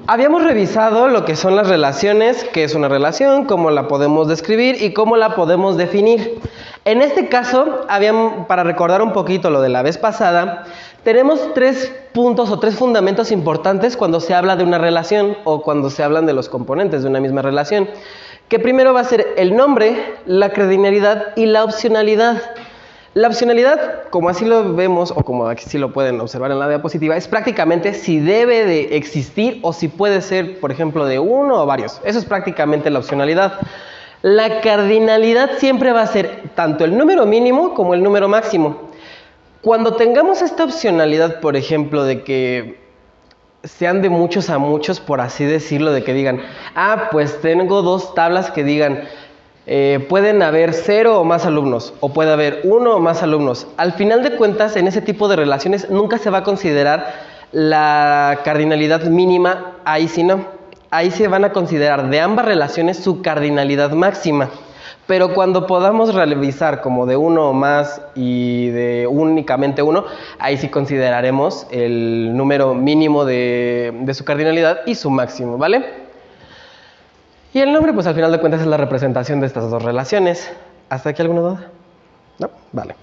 Habíamos revisado lo que son las relaciones, qué es una relación, cómo la podemos describir y cómo la podemos definir. En este caso, para recordar un poquito lo de la vez pasada, tenemos 3 puntos o 3 fundamentos importantes cuando se habla de una relación o cuando se hablan de los componentes de una misma relación. Que primero va a ser el nombre, la cardinalidad y la opcionalidad. La opcionalidad, como así lo vemos, o como aquí sí lo pueden observar en la diapositiva, es prácticamente si debe de existir o si puede ser, por ejemplo, de uno o varios. Eso es prácticamente la opcionalidad. La cardinalidad siempre va a ser tanto el número mínimo como el número máximo. Cuando tengamos esta opcionalidad, por ejemplo, de que sean de muchos a muchos, por así decirlo, de que digan, pues tengo 2 tablas que digan, pueden haber 0 o más alumnos, o puede haber 1 o más alumnos. Al final de cuentas, en ese tipo de relaciones nunca se va a considerar la cardinalidad mínima, ahí sí no. Ahí se van a considerar de ambas relaciones su cardinalidad máxima. Pero cuando podamos revisar como de 1 o más y de únicamente 1, ahí sí consideraremos el número mínimo de su cardinalidad y su máximo, ¿vale? Y el nombre, pues al final de cuentas es la representación de estas 2 relaciones. ¿Hasta aquí alguna duda? ¿No? Vale.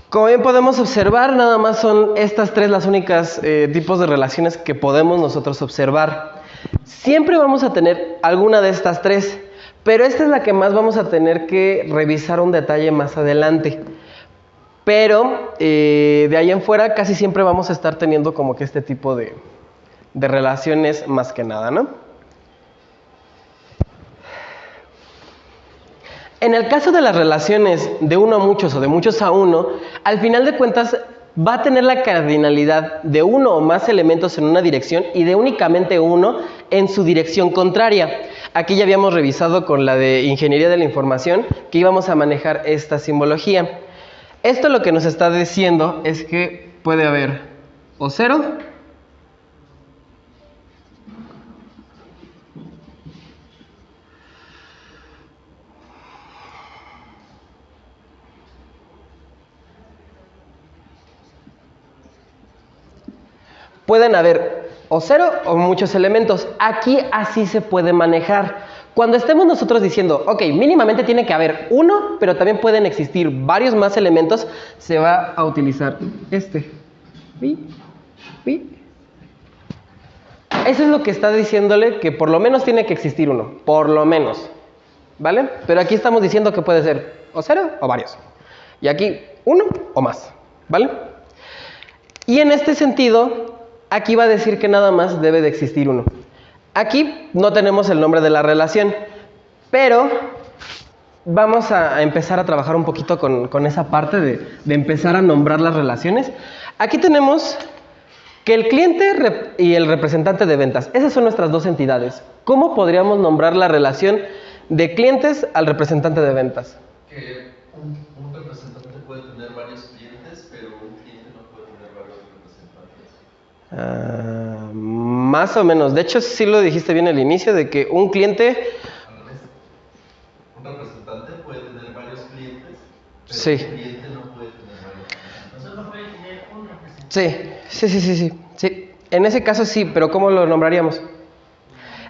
Como bien podemos observar, nada más son estas 3 las únicas tipos de relaciones que podemos nosotros observar. Siempre vamos a tener alguna de estas 3, pero esta es la que más vamos a tener que revisar un detalle más adelante. Pero de ahí en fuera casi siempre vamos a estar teniendo como que este tipo de relaciones más que nada, ¿no? En el caso de las relaciones de uno a muchos o de muchos a uno, al final de cuentas va a tener la cardinalidad de 1 o más elementos en una dirección y de únicamente 1 en su dirección contraria. Aquí ya habíamos revisado con la de Ingeniería de la Información que íbamos a manejar esta simbología. Esto lo que nos está diciendo es que puede haber o 0 pueden haber o 0 o muchos elementos. Aquí así se puede manejar. Cuando estemos nosotros diciendo, ok, mínimamente tiene que haber 1, pero también pueden existir varios más elementos, se va a utilizar este. Eso es lo que está diciéndole que por lo menos tiene que existir 1, por lo menos. ¿Vale? Pero aquí estamos diciendo que puede ser o 0 o varios. Y aquí 1 o más. ¿Vale? Y en este sentido, aquí va a decir que nada más debe de existir 1. Aquí no tenemos el nombre de la relación, pero vamos a empezar a trabajar un poquito con esa parte de empezar a nombrar las relaciones. Aquí tenemos que el cliente y el representante de ventas, esas son nuestras 2 entidades. ¿Cómo podríamos nombrar la relación de clientes al representante de ventas? Que un representante puede tener varios clientes, pero un cliente no puede tener varios representantes. Más o menos. De hecho, sí lo dijiste bien al inicio, de que un cliente... Al revés. Un representante puede tener varios clientes, pero Sí. un cliente no puede tener varios representantes. Solo puede tener un representante. Sí. En ese caso sí, pero ¿cómo lo nombraríamos?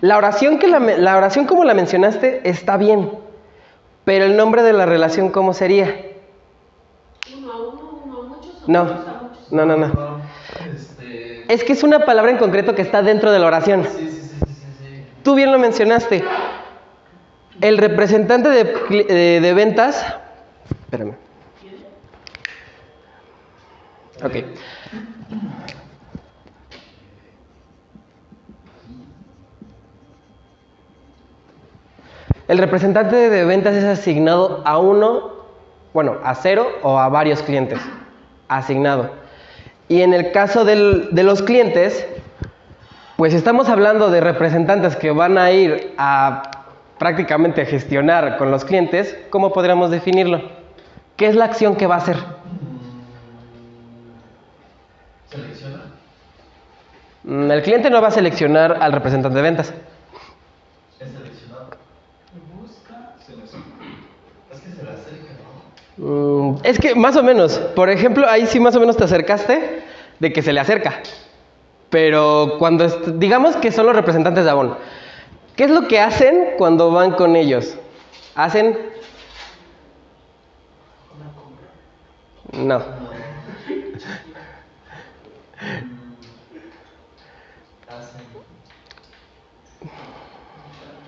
La oración como la mencionaste está bien, pero el nombre de la relación, ¿cómo sería? 1 a 1, 1 a muchos o No. muchos a muchos. No. Es que es una palabra en concreto que está dentro de la oración. Sí. Tú bien lo mencionaste. El representante de ventas... Espérame. Ok. El representante de ventas es asignado a 1, a 0 o a varios clientes. Asignado. Y en el caso de los clientes, pues estamos hablando de representantes que van a ir a prácticamente a gestionar con los clientes. ¿Cómo podríamos definirlo? ¿Qué es la acción que va a hacer? ¿Selecciona? El cliente no va a seleccionar al representante de ventas. ¿Es seleccionado? Busca. Es que se le acerca, ¿no? Es que más o menos, por ejemplo, ahí sí más o menos te acercaste de que se le acerca. Pero cuando, digamos que son los representantes de Avon, ¿qué es lo que hacen cuando van con ellos? ¿Hacen? No.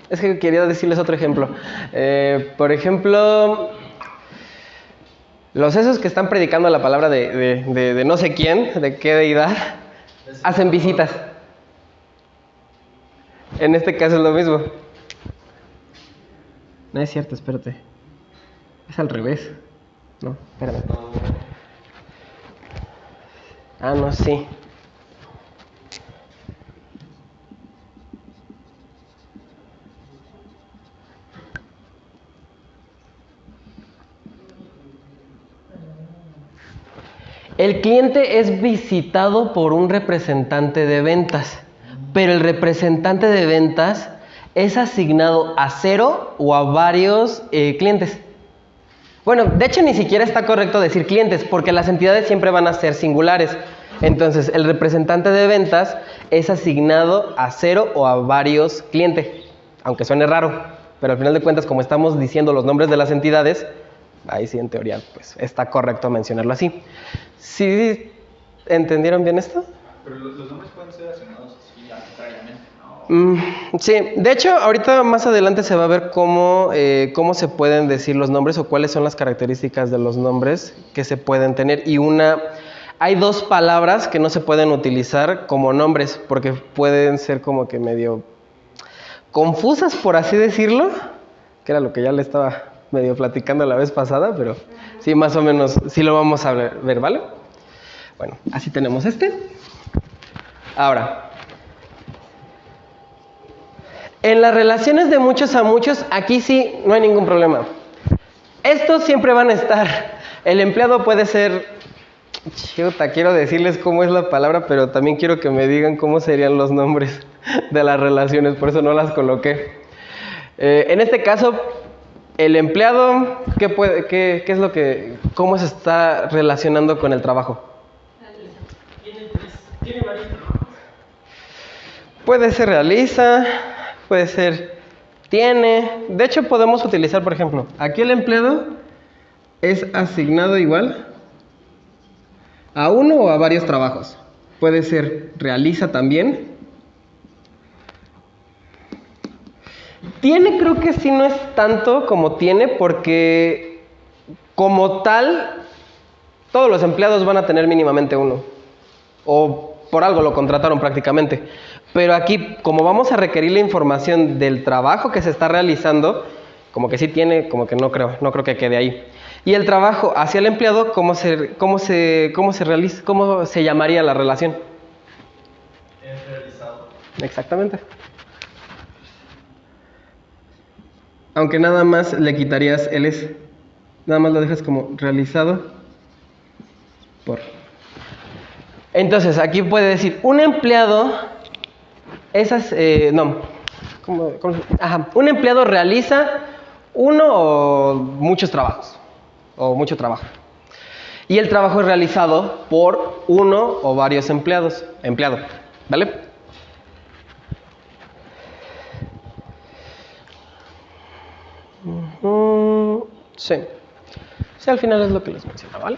Es que quería decirles otro ejemplo. Por ejemplo, los esos que están predicando la palabra de no sé quién, de qué deidad, hacen visitas. En este caso es lo mismo. No es cierto, espérate. Es al revés. No, espérame. Ah, no, sí. El cliente es visitado por un representante de ventas, pero el representante de ventas es asignado a 0 o a varios clientes. Bueno, de hecho ni siquiera está correcto decir clientes, porque las entidades siempre van a ser singulares. Entonces, el representante de ventas es asignado a 0 o a varios clientes, aunque suene raro, pero al final de cuentas, como estamos diciendo los nombres de las entidades, ahí sí, en teoría, pues está correcto mencionarlo así. ¿Sí entendieron bien esto? Pero los nombres pueden ser asignados así arbitrariamente, ¿no? Sí, de hecho, ahorita más adelante se va a ver cómo se pueden decir los nombres o cuáles son las características de los nombres que se pueden tener. Hay dos palabras que no se pueden utilizar como nombres porque pueden ser como que medio confusas, por así decirlo, que era lo que ya le estaba medio platicando la vez pasada, pero sí, más o menos, sí lo vamos a ver, ¿vale? Bueno, así tenemos este. Ahora, en las relaciones de muchos a muchos, aquí sí no hay ningún problema. Estos siempre van a estar. El empleado puede ser... Chuta, quiero decirles cómo es la palabra, pero también quiero que me digan cómo serían los nombres de las relaciones, por eso no las coloqué. En este caso, el empleado, ¿qué es lo que, cómo se está relacionando con el trabajo? Tiene varios trabajos. Puede ser realiza, puede ser tiene. De hecho, podemos utilizar, por ejemplo, aquí el empleado es asignado igual a uno o a varios trabajos. Puede ser realiza también. Tiene, creo que sí no es tanto como tiene, porque como tal, todos los empleados van a tener mínimamente uno. O por algo lo contrataron prácticamente. Pero aquí, como vamos a requerir la información del trabajo que se está realizando, como que sí tiene, como que no creo que quede ahí. Y el trabajo hacia el empleado, ¿cómo se realiza? ¿Cómo se llamaría la relación? Es realizado. Exactamente. Aunque nada más le quitarías el es. Nada más lo dejas como realizado por. Entonces, aquí puede decir, un empleado, un empleado realiza uno o muchos trabajos, o mucho trabajo. Y el trabajo es realizado por uno o varios empleado, ¿vale? Sí. Sí, al final es lo que les mencionaba, ¿vale?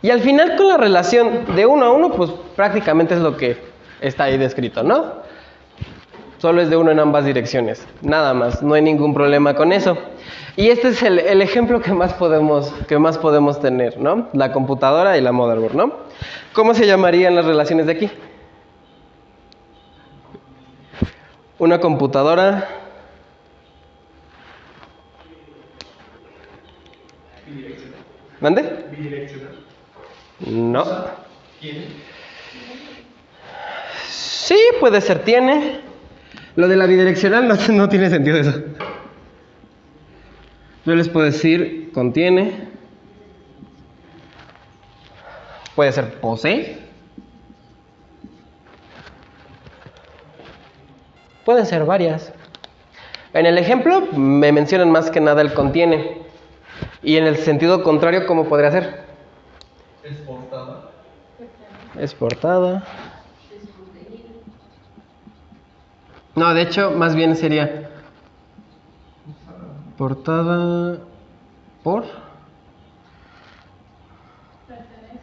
Y al final con la relación de uno a uno, pues prácticamente es lo que está ahí descrito, ¿no? Solo es de uno en ambas direcciones, nada más, no hay ningún problema con eso. Y este es el ejemplo que más podemos tener, ¿no? La computadora y la motherboard, ¿no? ¿Cómo se llamarían las relaciones de aquí? Una computadora... Bidireccional. ¿Mande? Bidireccional. No. ¿Tiene? Sí, puede ser tiene. Lo de la bidireccional no tiene sentido eso. Yo les puedo decir contiene. Puede ser posee. Pueden ser varias. En el ejemplo me mencionan más que nada el contiene. Y en el sentido contrario, ¿cómo podría ser? Es portada. es portada. Es contenido. No, de hecho, más bien sería portada por... Pertenece.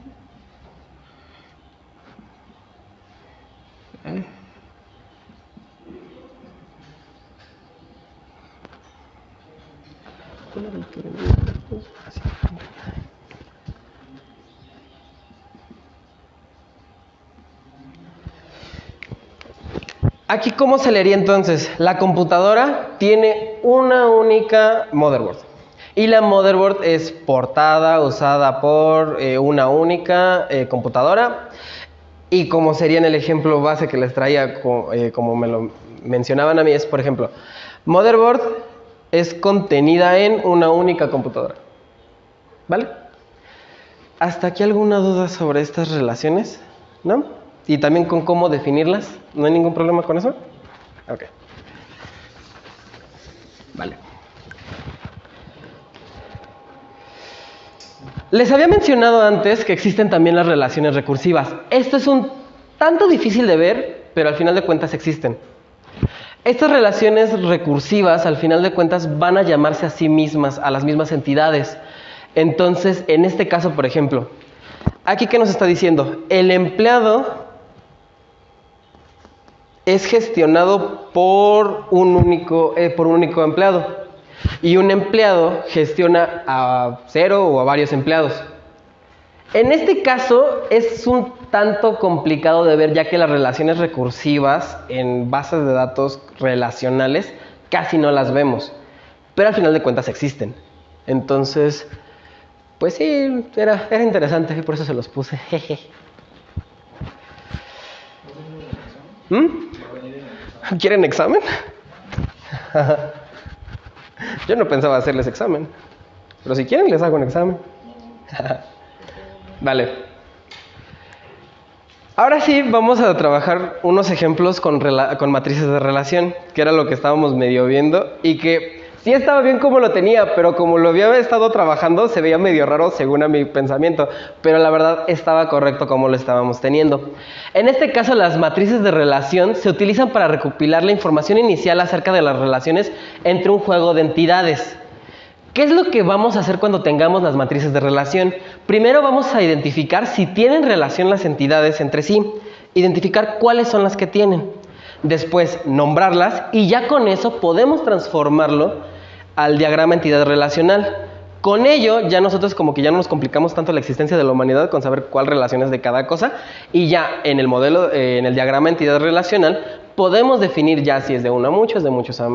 Aquí, ¿cómo se leería entonces? La computadora tiene una única motherboard. Y la motherboard es portada usada por una única computadora. Y como sería en el ejemplo base que les traía, como me lo mencionaban a mí, es, por ejemplo, motherboard es contenida en una única computadora. ¿Vale? ¿Hasta aquí alguna duda sobre estas relaciones? ¿No? Y también con cómo definirlas. ¿No hay ningún problema con eso? Ok. Vale. Les había mencionado antes que existen también las relaciones recursivas. Esto es un tanto difícil de ver, pero al final de cuentas existen. Estas relaciones recursivas, al final de cuentas, van a llamarse a sí mismas, a las mismas entidades. Entonces, en este caso, por ejemplo, aquí ¿qué nos está diciendo? El empleado es gestionado por un único empleado. Y un empleado gestiona a 0 o a varios empleados. En este caso es un tanto complicado de ver, ya que las relaciones recursivas en bases de datos relacionales casi no las vemos. Pero al final de cuentas existen. Entonces, pues sí, era interesante, por eso se los puse. ¿Quieren examen? Yo no pensaba hacerles examen, pero si quieren les hago un examen. Vale. Ahora sí vamos a trabajar unos ejemplos con matrices de relación, que era lo que estábamos medio viendo y que sí estaba bien como lo tenía, pero como lo había estado trabajando se veía medio raro según a mi pensamiento, pero la verdad estaba correcto como lo estábamos teniendo. En este caso las matrices de relación se utilizan para recopilar la información inicial acerca de las relaciones entre un juego de entidades. ¿Qué es lo que vamos a hacer cuando tengamos las matrices de relación? Primero vamos a identificar si tienen relación las entidades entre sí, identificar cuáles son las que tienen. Después nombrarlas y ya con eso podemos transformarlo al diagrama entidad relacional. Con ello ya nosotros como que ya no nos complicamos tanto la existencia de la humanidad con saber cuál relación es de cada cosa y ya en el modelo, en el diagrama entidad relacional podemos definir ya si es de uno a muchos, de muchos a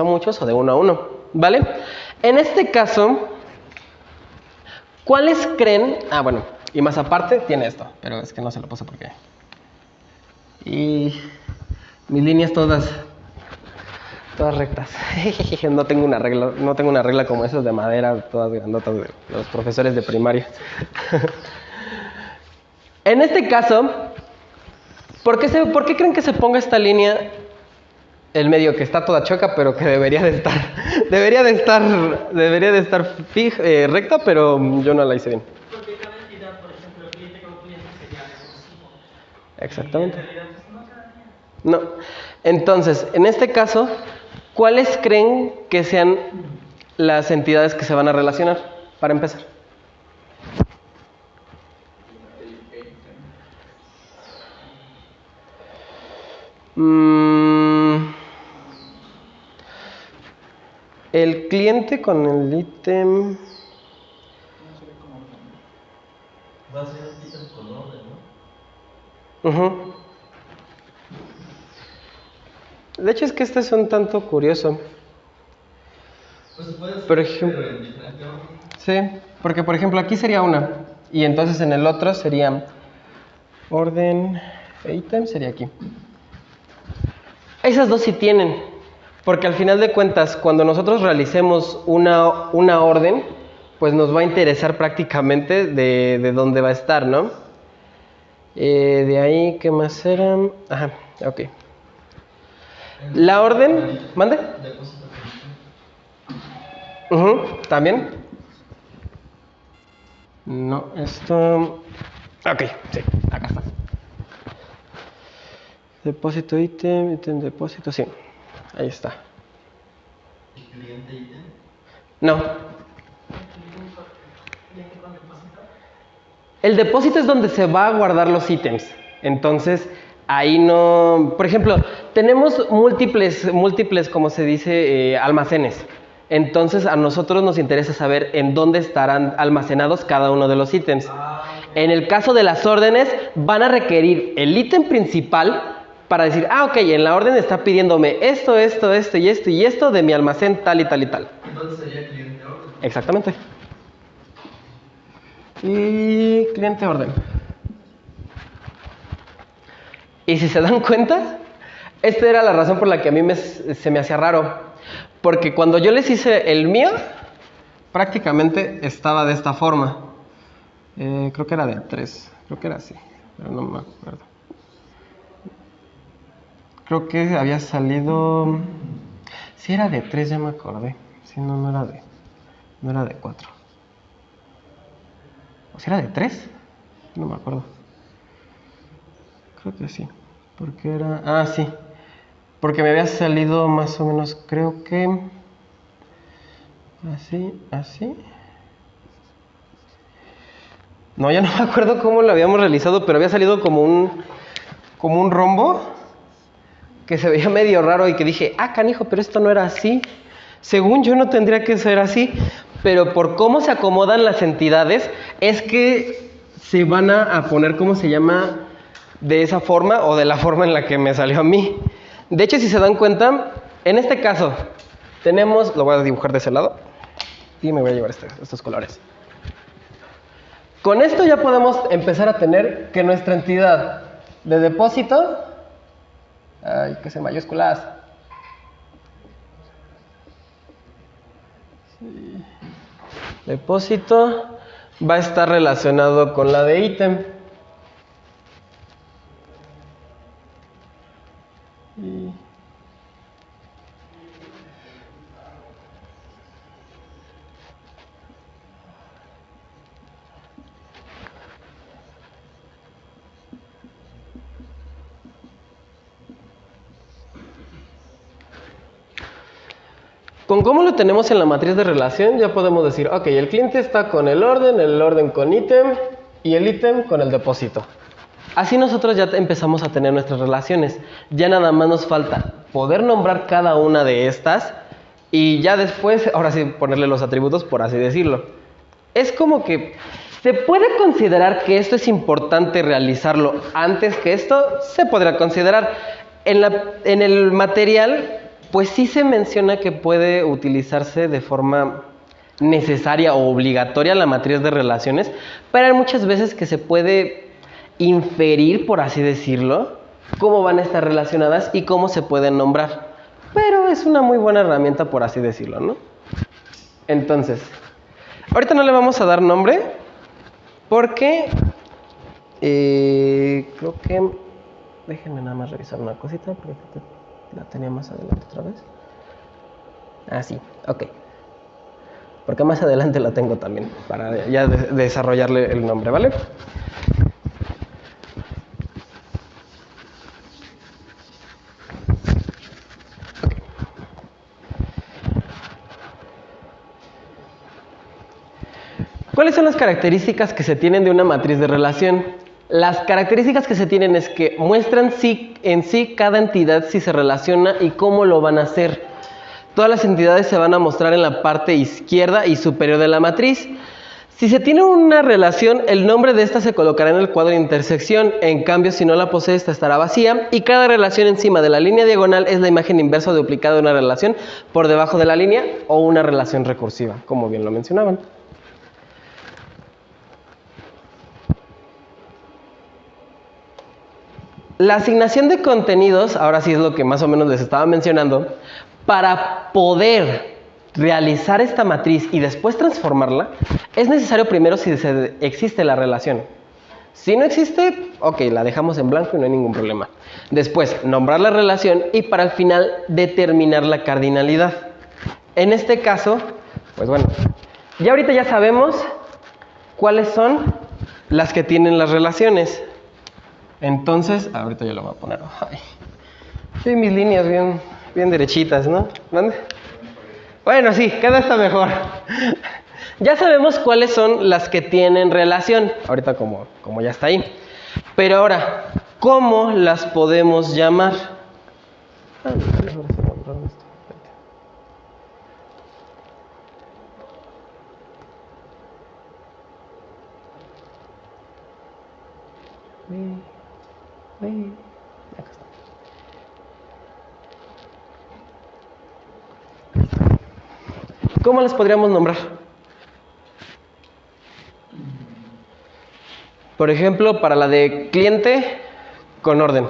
muchos o de uno a uno, ¿vale? En este caso, ¿cuáles creen? Ah, bueno, y más aparte tiene esto, pero es que no se lo puse porque... Y mis líneas todas rectas. No tengo una regla como esas de madera, todas grandotas de los profesores de primaria. En este caso, ¿por qué creen que se ponga esta línea el medio que está toda choca, pero que debería de estar recta, pero yo no la hice bien? Porque cada entidad, por ejemplo, el cliente como cliente sería recursivo. Exactamente. Y en realidad, pues, no quedaría. No. Entonces, en este caso, ¿cuáles creen que sean las entidades que se van a relacionar? Para empezar. El cliente con el ítem... Va a ser un ítem con orden, ¿no? De hecho es que este es un tanto curioso. Pues se puede hacer, Por ejemplo, pero en diferente orden. sí, porque por ejemplo aquí sería una y entonces en el otro sería orden ítem, sería aquí. Esas dos sí tienen, porque al final de cuentas cuando nosotros realicemos una orden, pues nos va a interesar prácticamente de dónde va a estar, ¿no? De ahí, ¿qué más era? Ajá, ok. La orden, ¿mande? ¿También? No, esto... Ok, sí, acá está. Depósito, ítem, ítem, depósito, sí. Ahí está. ¿Y cliente ítem? No. El depósito es donde se va a guardar los ítems. Entonces, ahí no... Por ejemplo, tenemos múltiples, como se dice, almacenes. Entonces, a nosotros nos interesa saber en dónde estarán almacenados cada uno de los ítems. En el caso de las órdenes, van a requerir el ítem principal para decir, ok, en la orden está pidiéndome esto, esto, esto y esto y esto de mi almacén tal y tal y tal. Entonces sería cliente orden. Exactamente. Y cliente orden. Y si se dan cuenta, esta era la razón por la que a mí se me hacía raro. Porque cuando yo les hice el mío, prácticamente estaba de esta forma. Creo que era de 3. Creo que era así. Pero no me acuerdo. Creo que había salido... Sí era de 3, ya me acordé. Sí, no era de 4. ¿O si era de 3? No me acuerdo. Creo que sí. Porque era... Ah, sí. Porque me había salido más o menos, creo que... Así. No, ya no me acuerdo cómo lo habíamos realizado, pero había salido como un rombo que se veía medio raro y que dije, canijo, pero esto no era así. Según yo no tendría que ser así, pero por cómo se acomodan las entidades es que se van a poner, ¿cómo se llama? De esa forma o de la forma en la que me salió a mí. De hecho, si se dan cuenta, en este caso tenemos, lo voy a dibujar de ese lado y me voy a llevar estos colores. Con esto ya podemos empezar a tener que nuestra entidad de depósito, que es en mayúsculas, sí. Depósito va a estar relacionado con la de ítem. Con cómo lo tenemos en la matriz de relación, ya podemos decir, ok, el cliente está con el orden con ítem y el ítem con el depósito. Así nosotros ya empezamos a tener nuestras relaciones. Ya nada más nos falta poder nombrar cada una de estas y ya después, ahora sí, ponerle los atributos, por así decirlo. Es como que se puede considerar que esto es importante realizarlo antes que esto, se podrá considerar. En el material, pues sí se menciona que puede utilizarse de forma necesaria o obligatoria la matriz de relaciones, pero hay muchas veces que se puede inferir, por así decirlo, cómo van a estar relacionadas y cómo se pueden nombrar. Pero es una muy buena herramienta, por así decirlo, ¿no? Entonces, ahorita no le vamos a dar nombre porque creo que... Déjenme nada más revisar una cosita porque la tenía más adelante otra vez. Sí, ok. Porque más adelante la tengo también para ya desarrollarle el nombre, ¿vale? ¿Cuáles son las características que se tienen de una matriz de relación? Las características que se tienen es que muestran en sí cada entidad si se relaciona y cómo lo van a hacer. Todas las entidades se van a mostrar en la parte izquierda y superior de la matriz. Si se tiene una relación, el nombre de esta se colocará en el cuadro de intersección. En cambio, si no la posee, esta estará vacía. Y cada relación encima de la línea diagonal es la imagen inversa o duplicada de una relación por debajo de la línea o una relación recursiva, como bien lo mencionaban. La asignación de contenidos, ahora sí es lo que más o menos les estaba mencionando, para poder realizar esta matriz y después transformarla, es necesario primero si existe la relación. Si no existe, ok, la dejamos en blanco y no hay ningún problema. Después, nombrar la relación y para el final determinar la cardinalidad. En este caso, pues bueno, ya ahorita ya sabemos cuáles son las que tienen las relaciones. Entonces, ahorita yo lo voy a poner. Ay. Sí, mis líneas bien derechitas, ¿no? ¿Mande? Bueno, sí, cada está mejor. Ya sabemos cuáles son las que tienen relación. Ahorita como ya está ahí. Pero ahora, ¿cómo las podemos llamar? Mejor así, borrar esto. Acá está. ¿Cómo las podríamos nombrar? Por ejemplo, para la de cliente, con orden.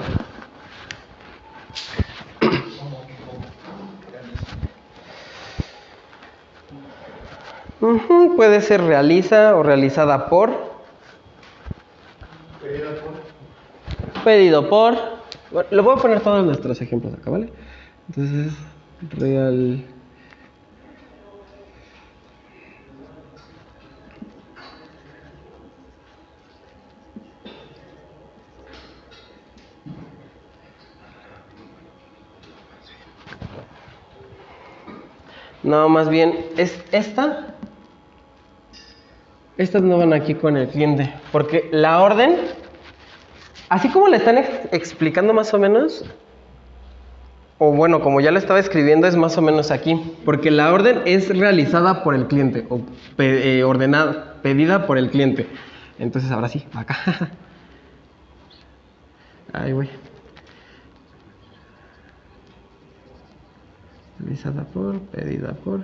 Puede ser realiza o realizada por. Pedido por. Bueno, lo voy a poner todos nuestros ejemplos acá, ¿vale? Entonces, real. No, más bien, es esta. Estas no van aquí con el cliente. Porque la orden, así como le están explicando más o menos, o bueno, como ya lo estaba escribiendo, es más o menos aquí. Porque la orden es realizada por el cliente, o ordenada, pedida por el cliente. Entonces, ahora sí, acá. Ahí voy. Realizada por, pedida por.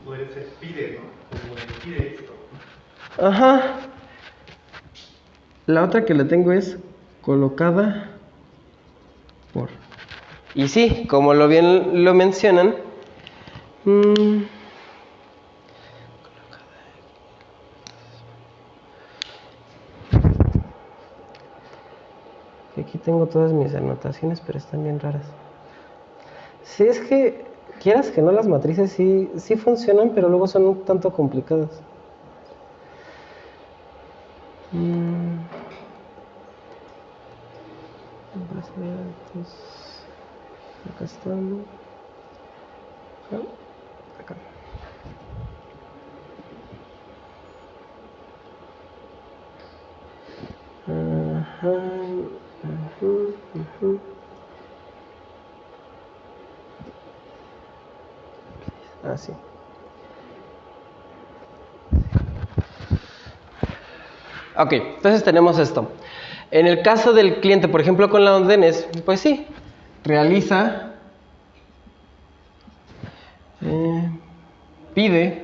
Puede ser pide, ¿no? Como de pide esto. Ajá. La otra que le tengo es colocada por. Y sí, como bien lo mencionan. Aquí tengo todas mis anotaciones, pero están bien raras. Sí, es que quieras que no, las matrices sí funcionan, pero luego son un tanto complicadas. Base de datos. Acá están. Acá. Así. Ok, entonces tenemos esto. En el caso del cliente, por ejemplo, con la órdenes, pues sí, realiza, pide,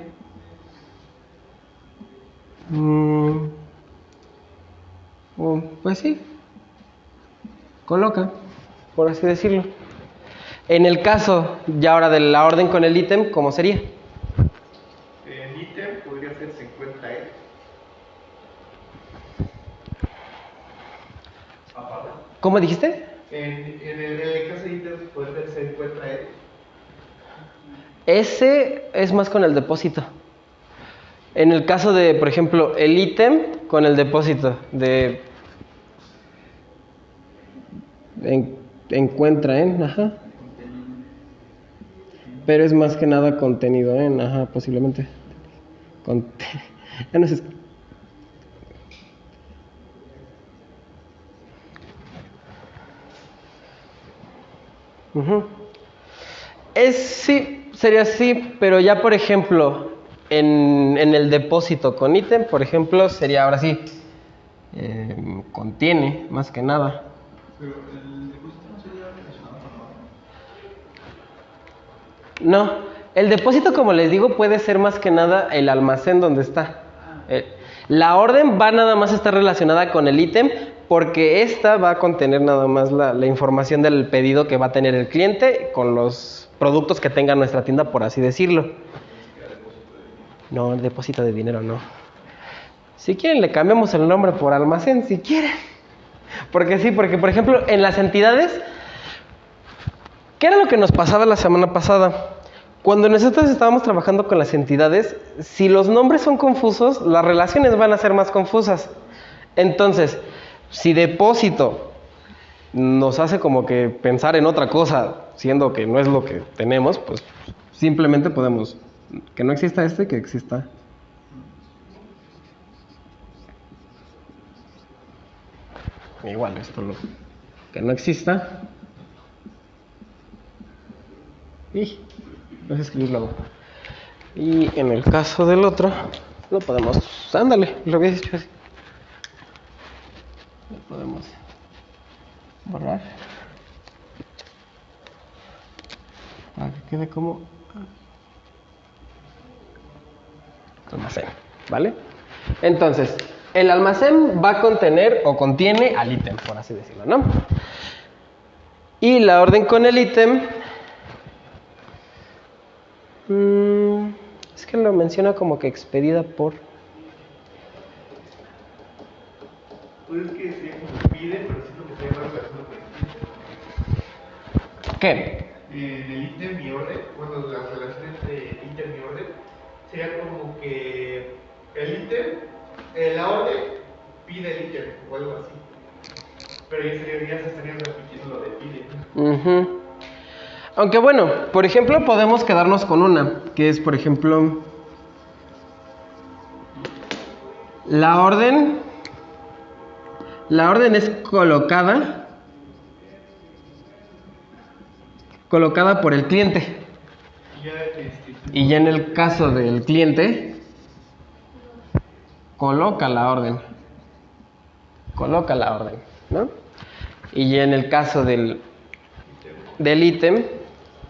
pues sí, coloca, por así decirlo. En el caso ya ahora de la orden con el ítem, ¿cómo sería? El ítem podría ser se encuentra él. ¿Cómo dijiste? En el caso de ítem puede ser se encuentra él. Ese es más con el depósito. En el caso de, por ejemplo, el ítem con el depósito de encuentra en, ajá. Pero es más que nada contenido en, ajá, posiblemente. Ya no sé. Sí, sería así, pero ya por ejemplo, en el depósito con ítem, por ejemplo, sería ahora sí, contiene, más que nada. Pero el depósito no sería relacionado con orden. No, el depósito, como les digo, puede ser más que nada el almacén donde está. La orden va nada más a estar relacionada con el ítem, porque esta va a contener nada más la información del pedido que va a tener el cliente con los productos que tenga nuestra tienda, por así decirlo. No, el depósito de dinero no. Si quieren le cambiamos el nombre por almacén, si quieren. Porque sí, porque por ejemplo en las entidades, ¿qué era lo que nos pasaba la semana pasada? Cuando nosotros estábamos trabajando con las entidades, si los nombres son confusos, las relaciones van a ser más confusas. Entonces, si depósito nos hace como que pensar en otra cosa, siendo que no es lo que tenemos, pues simplemente podemos que no exista esto y que exista. Igual esto lo que no exista. Y vas a escribir luego. Y en el caso del otro, lo podemos. Ándale, lo había dicho así. Lo podemos borrar. Para que quede como almacén, ¿vale? Entonces, el almacén va a contener o contiene al ítem, por así decirlo, ¿no? Y la orden con el ítem, es que lo menciona como que expedida por. Pues es que sería como pide, pero siento que sería más relacionado con el ítem. ¿Qué? En el ítem y orden, bueno, las relaciones de ítem y orden, sería como que el ítem, la orden pide el ítem o algo así. Pero ya se estaría repitiendo lo de pide. Aunque bueno, por ejemplo, podemos quedarnos con una, que es, por ejemplo, la orden es colocada por el cliente. Y ya en el caso del cliente, coloca la orden, ¿no? Y ya en el caso del ítem,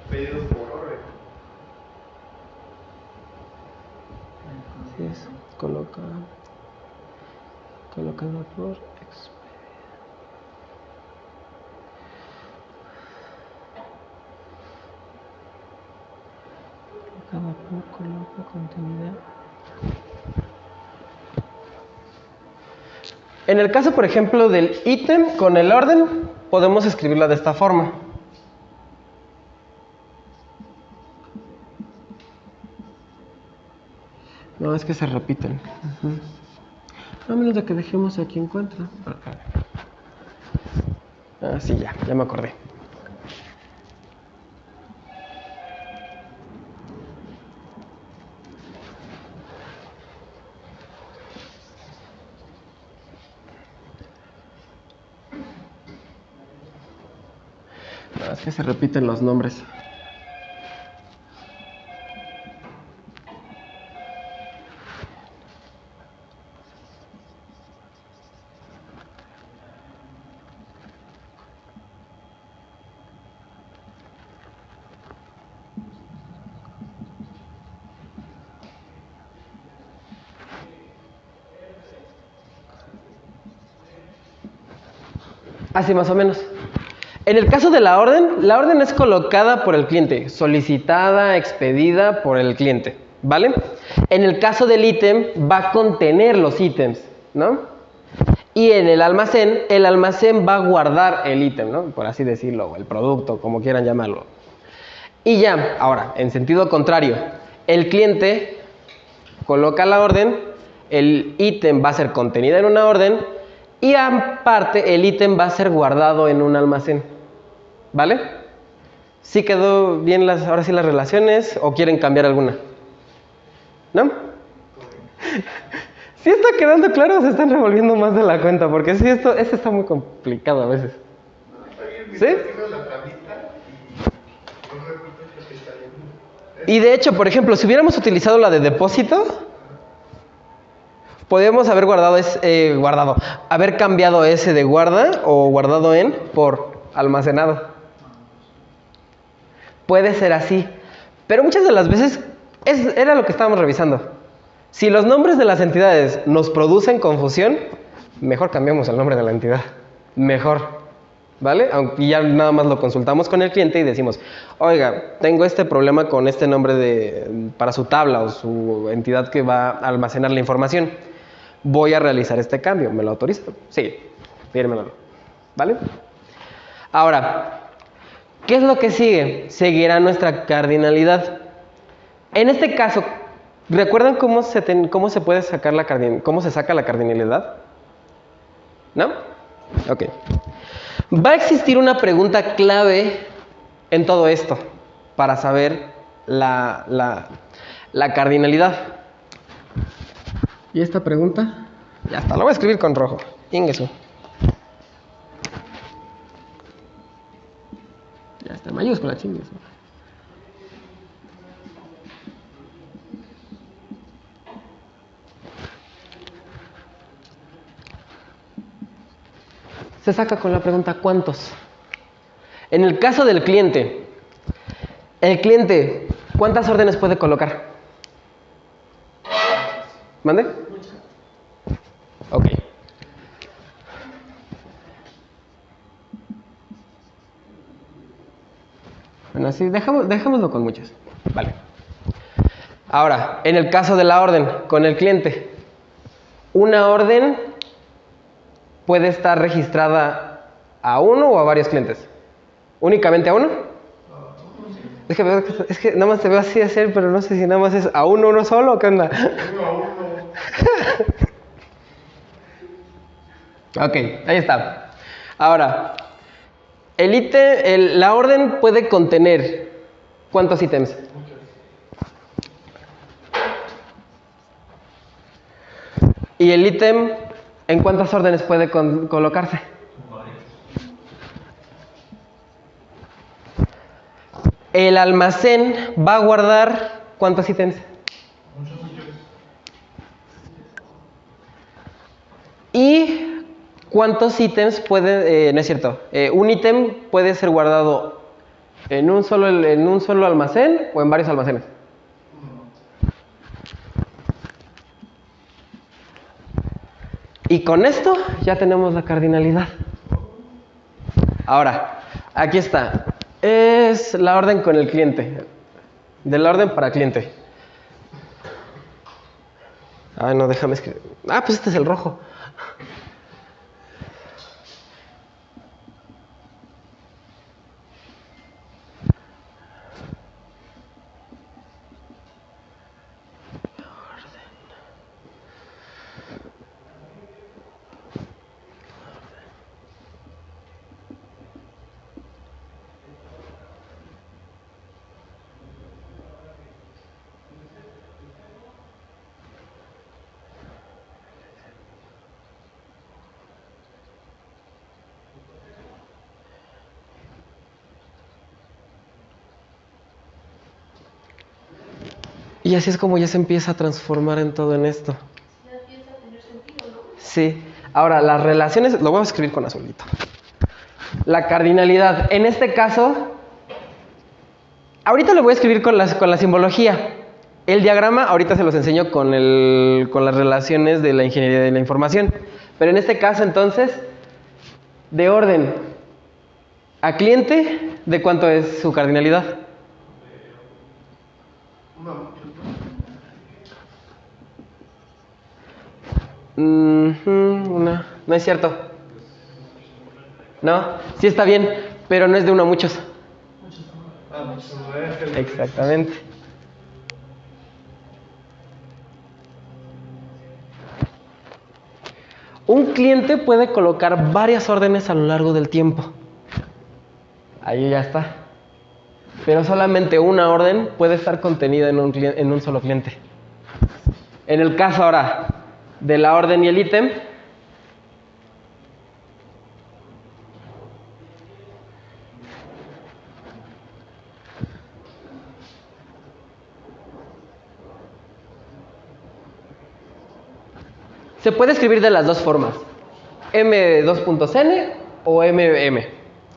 Pedidos por orden. así es, colocada por coloca contenida. En el caso, por ejemplo, del ítem con el orden, podemos escribirla de esta forma. No, es que se repiten. A menos de que dejemos aquí encuentro. Ah, sí, ya me acordé. No, es que se repiten los nombres. Así más o menos. En el caso de la orden es colocada por el cliente, solicitada, expedida por el cliente, ¿vale? En el caso del ítem va a contener los ítems, ¿no? Y en el almacén va a guardar el ítem, ¿no? Por así decirlo, o el producto, como quieran llamarlo. Y ya, ahora, en sentido contrario, el cliente coloca la orden, el ítem va a ser contenido en una orden, y aparte el ítem va a ser guardado en un almacén, ¿vale? ¿Sí quedó bien ahora sí las relaciones o quieren cambiar alguna? ¿No? ¿Sí está quedando claro o se están revolviendo más de la cuenta? Porque sí, esto está muy complicado a veces. ¿Sí? Y de hecho, por ejemplo, si hubiéramos utilizado la de depósito, podríamos haber haber cambiado ese de guarda o guardado en por almacenado. Puede ser así, pero muchas de las veces era lo que estábamos revisando. Si los nombres de las entidades nos producen confusión, mejor cambiamos el nombre de la entidad. Mejor, ¿vale? Aunque ya nada más lo consultamos con el cliente y decimos, oiga, tengo este problema con este nombre para su tabla o su entidad que va a almacenar la información. Voy a realizar este cambio, ¿me lo autoriza? Sí, fírmelo, ¿vale? Ahora, ¿qué es lo que sigue? Seguirá nuestra cardinalidad. En este caso, ¿recuerdan cómo se puede sacar cómo se saca la cardinalidad? ¿No? Ok. Va a existir una pregunta clave en todo esto para saber la cardinalidad. ¿Y esta pregunta? Ya está, la voy a escribir con rojo. Ingesu. Ya está, mayúscula, chingues. Se saca con la pregunta ¿cuántos? En el caso del cliente, ¿cuántas órdenes puede colocar? ¿Mande? Ok. Bueno, así dejémoslo con muchas. Vale. Ahora, en el caso de la orden con el cliente, una orden puede estar registrada a uno o a varios clientes. ¿Únicamente a uno? Es que nada más te veo así hacer, pero no sé si nada más es a uno solo o qué onda. Uno a uno. Ok, ahí está. Ahora, la orden puede contener ¿cuántos ítems? ¿Y el ítem en cuántas órdenes puede colocarse? El almacén va a guardar ¿cuántos ítems? ¿Y cuántos ítems puede, no es cierto, un ítem puede ser guardado en un solo almacén o en varios almacenes? Y con esto ya tenemos la cardinalidad. Ahora, aquí está. Es la orden con el cliente. De la orden para cliente. Ay, no, déjame escribir. Ah, pues este es el rojo. Y así es como ya se empieza a transformar en todo en esto. Ya empieza a tener sentido, ¿no? Sí. Ahora, las relaciones, lo voy a escribir con azulito. La cardinalidad, en este caso, ahorita lo voy a escribir con la simbología. El diagrama, ahorita se los enseño con las relaciones de la ingeniería de la información. Pero en este caso, entonces, de orden a cliente, ¿de cuánto es su cardinalidad? No es cierto. No, sí está bien, pero no es de uno a muchos. Exactamente. Un cliente puede colocar varias órdenes a lo largo del tiempo. Ahí ya está. Pero solamente una orden puede estar contenida en un solo cliente. En el caso ahora de la orden y el ítem, se puede escribir de las dos formas, M2.N o MM.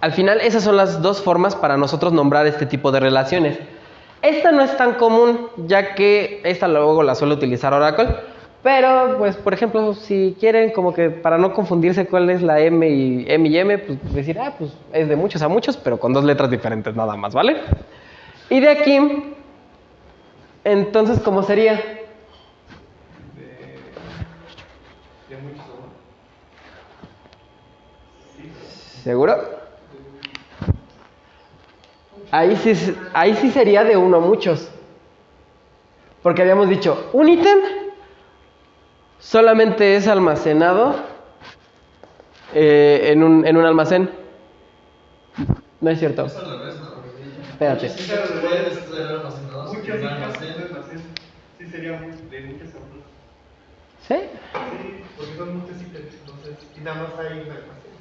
Al final esas son las dos formas para nosotros nombrar este tipo de relaciones. Esta no es tan común, ya que esta luego la suele utilizar Oracle, pero pues por ejemplo si quieren como que para no confundirse cuál es la M y M, pues decir, pues es de muchos a muchos, pero con dos letras diferentes nada más, ¿vale? Y de aquí, entonces, ¿cómo sería? De muchos, ¿no? ¿Seguro? Ahí sí sería de uno a muchos. Porque habíamos dicho, un ítem solamente es almacenado en un almacén. No es cierto. Es al revés, ¿no? Espérate. Sí, se pueden estar almacenados Muchos en un ítems almacén. en un almacén. Sí, sería muy, de muchos ejemplos. ¿Sí? Sí, porque son muchos ítems, entonces, y nada más hay un almacén.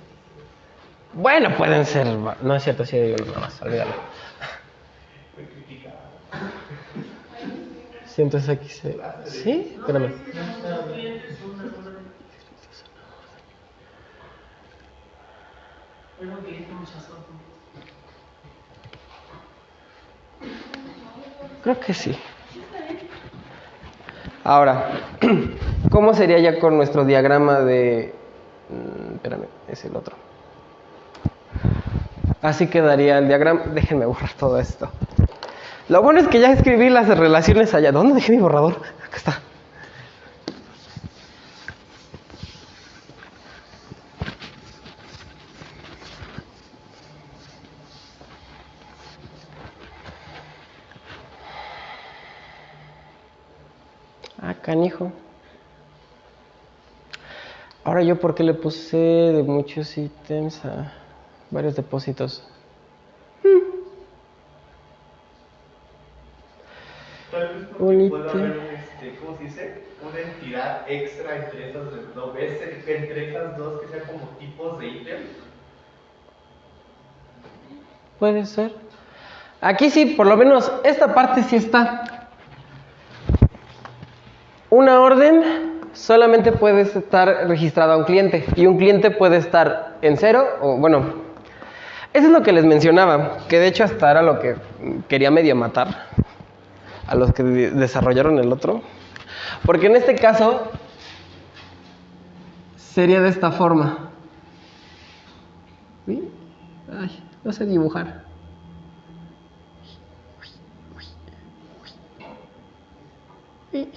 Bueno, pueden ser. No es cierto, sí hay uno nada más, olvídalo. Me critica. Sí, entonces aquí se. ¿Sí? Espérame. Algo que dice muchas cosas. Creo que sí. Ahora, ¿cómo sería ya con nuestro diagrama de... espérame, es el otro. Así quedaría el diagrama. Déjenme borrar todo esto. Lo bueno es que ya escribí las relaciones allá. ¿Dónde dejé mi borrador? Acá está. Ah, canijo. Ahora yo, ¿por qué le puse de muchos ítems a varios depósitos? Tal vez Un porque puede ítem. haber, ¿cómo se dice? Una entidad extra entre esas, ¿no ves? Entre esas dos que sean como tipos de ítem. Puede ser. Aquí sí, por lo menos esta parte sí está. Una orden solamente puede estar registrada a un cliente y un cliente puede estar en cero o bueno, eso es lo que les mencionaba, que de hecho hasta era lo que quería medio matar a los que desarrollaron el otro, porque en este caso sería de esta forma. ¿Sí? Ay, no sé dibujar. ¿Sí?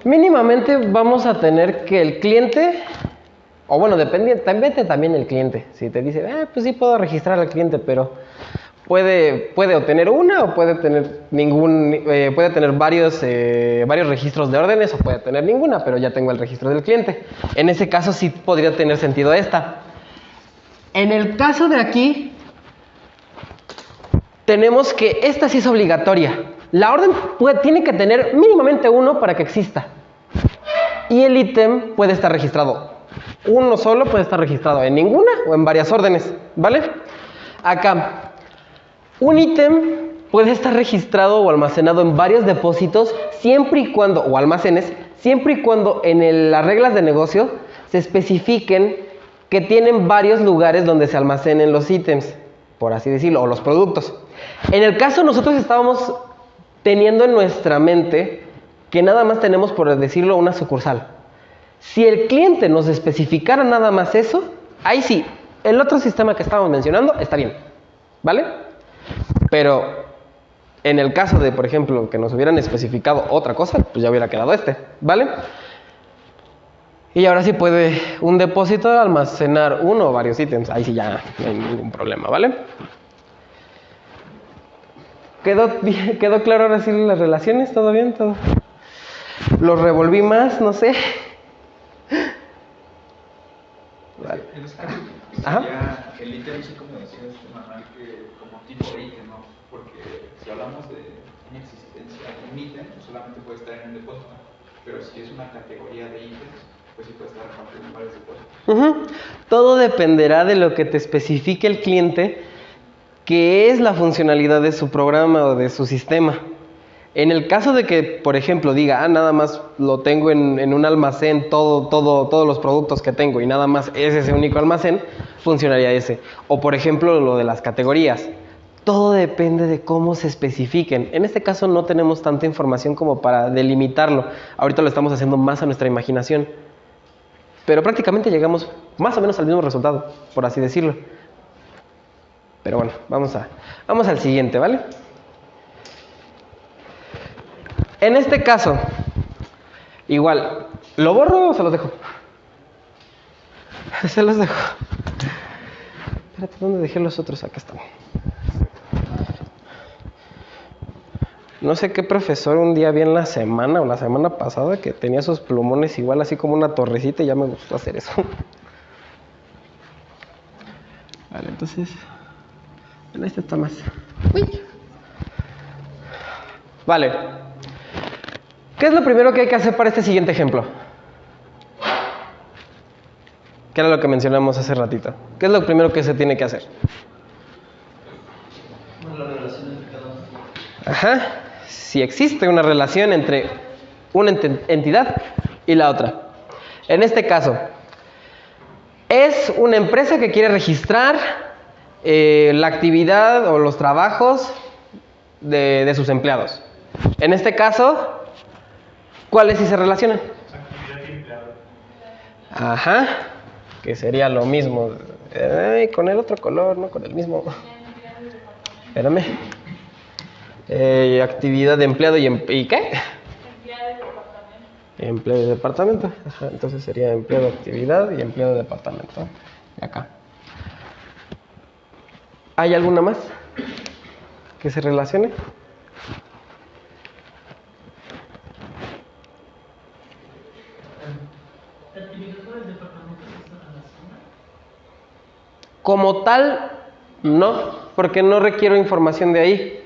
Mínimamente vamos a tener que el cliente, o bueno, depende también el cliente. Si te dice, pues sí puedo registrar al cliente, pero puede obtener una o puede tener puede tener varios registros de órdenes o puede tener ninguna, pero ya tengo el registro del cliente. En ese caso sí podría tener sentido esta. En el caso de aquí, tenemos que esta sí es obligatoria. La orden tiene que tener mínimamente uno para que exista. Y el ítem puede estar registrado. Uno solo puede estar registrado en ninguna o en varias órdenes, ¿vale? Acá, un ítem puede estar registrado o almacenado en varios depósitos siempre y cuando, o almacenes, siempre y cuando en las reglas de negocio se especifiquen que tienen varios lugares donde se almacenen los ítems, por así decirlo, o los productos. En el caso nosotros estábamos teniendo en nuestra mente que nada más tenemos, por decirlo, una sucursal. Si el cliente nos especificara nada más eso, ahí sí, el otro sistema que estábamos mencionando está bien, ¿vale? Pero en el caso de, por ejemplo, que nos hubieran especificado otra cosa, pues ya hubiera quedado ¿vale? Y ahora sí puede un depósito almacenar uno o varios ítems, ahí sí ya no hay ningún problema, ¿vale? ¿Quedó claro ahora sí las relaciones? ¿Todo bien? ¿Todo? ¿Lo revolví más? No sé. Vale. En ese caso, Ajá. sería el ítem, sí, como decía Manuel, que como tipo de ítem, ¿no? Porque si hablamos de una existencia de un ítem, solamente puede estar en un depósito, pero si es una categoría de ítems, pues sí puede estar repartido en varios depósitos. Todo dependerá de lo que te especifique el cliente, que es la funcionalidad de su programa o de su sistema. En el caso de que, por ejemplo, diga, nada más lo tengo en un almacén, todos los productos que tengo y nada más es ese único almacén, funcionaría ese. O, por ejemplo, lo de las categorías. Todo depende de cómo se especifiquen. En este caso no tenemos tanta información como para delimitarlo. Ahorita lo estamos haciendo más a nuestra imaginación. Pero prácticamente llegamos más o menos al mismo resultado, por así decirlo. Pero bueno, vamos al siguiente, ¿vale? En este caso, igual, ¿lo borro o se los dejo? Se los dejo. Espérate, ¿dónde dejé los otros? Acá están. No sé qué profesor un día vi en la semana o la semana pasada que tenía sus plumones igual así como una torrecita y ya me gustó hacer eso. Vale, entonces... Bueno, este está más... Uy. Vale. ¿Qué es lo primero que hay que hacer para este siguiente ejemplo? ¿Qué era lo que mencionamos hace ratito? ¿Qué es lo primero que se tiene que hacer? La relación entre cada uno. Ajá. Si existe una relación entre una entidad y la otra. En este caso, es una empresa que quiere registrar la actividad o los trabajos de sus empleados. En este caso, ¿cuáles sí se relacionan? Actividad y empleado. Ajá, que sería lo mismo. Con el otro color, no con el mismo. Espérame. Actividad de empleado ¿y qué? Empleo de departamento. Ajá, entonces sería empleado de actividad y empleado de departamento. Y acá. ¿Hay alguna más que se relacione? ¿La actividad por el departamento se relaciona? Como tal, no, porque no requiero información de ahí.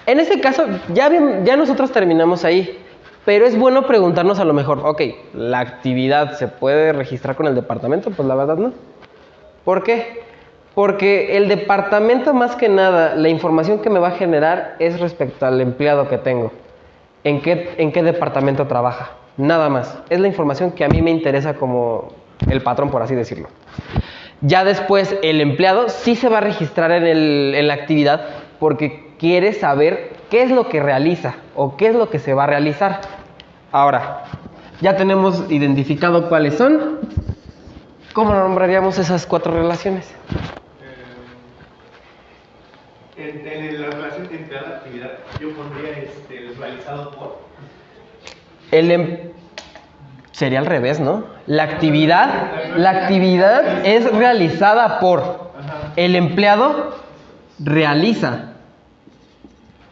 En este caso, ya nosotros terminamos ahí, pero es bueno preguntarnos a lo mejor, ok, ¿la actividad se puede registrar con el departamento? Pues la verdad no. ¿Por qué? Porque el departamento más que nada, la información que me va a generar es respecto al empleado que tengo. ¿En qué departamento trabaja? Nada más. Es la información que a mí me interesa como el patrón, por así decirlo. Ya después el empleado sí se va a registrar en la actividad porque quiere saber qué es lo que realiza o qué es lo que se va a realizar. Ahora, ya tenemos identificado cuáles son. ¿Cómo nombraríamos esas 4 relaciones? En la relación entre empleado y actividad, yo pondría el realizado por. Sería al revés, ¿no? La actividad es realizada por. El empleado realiza.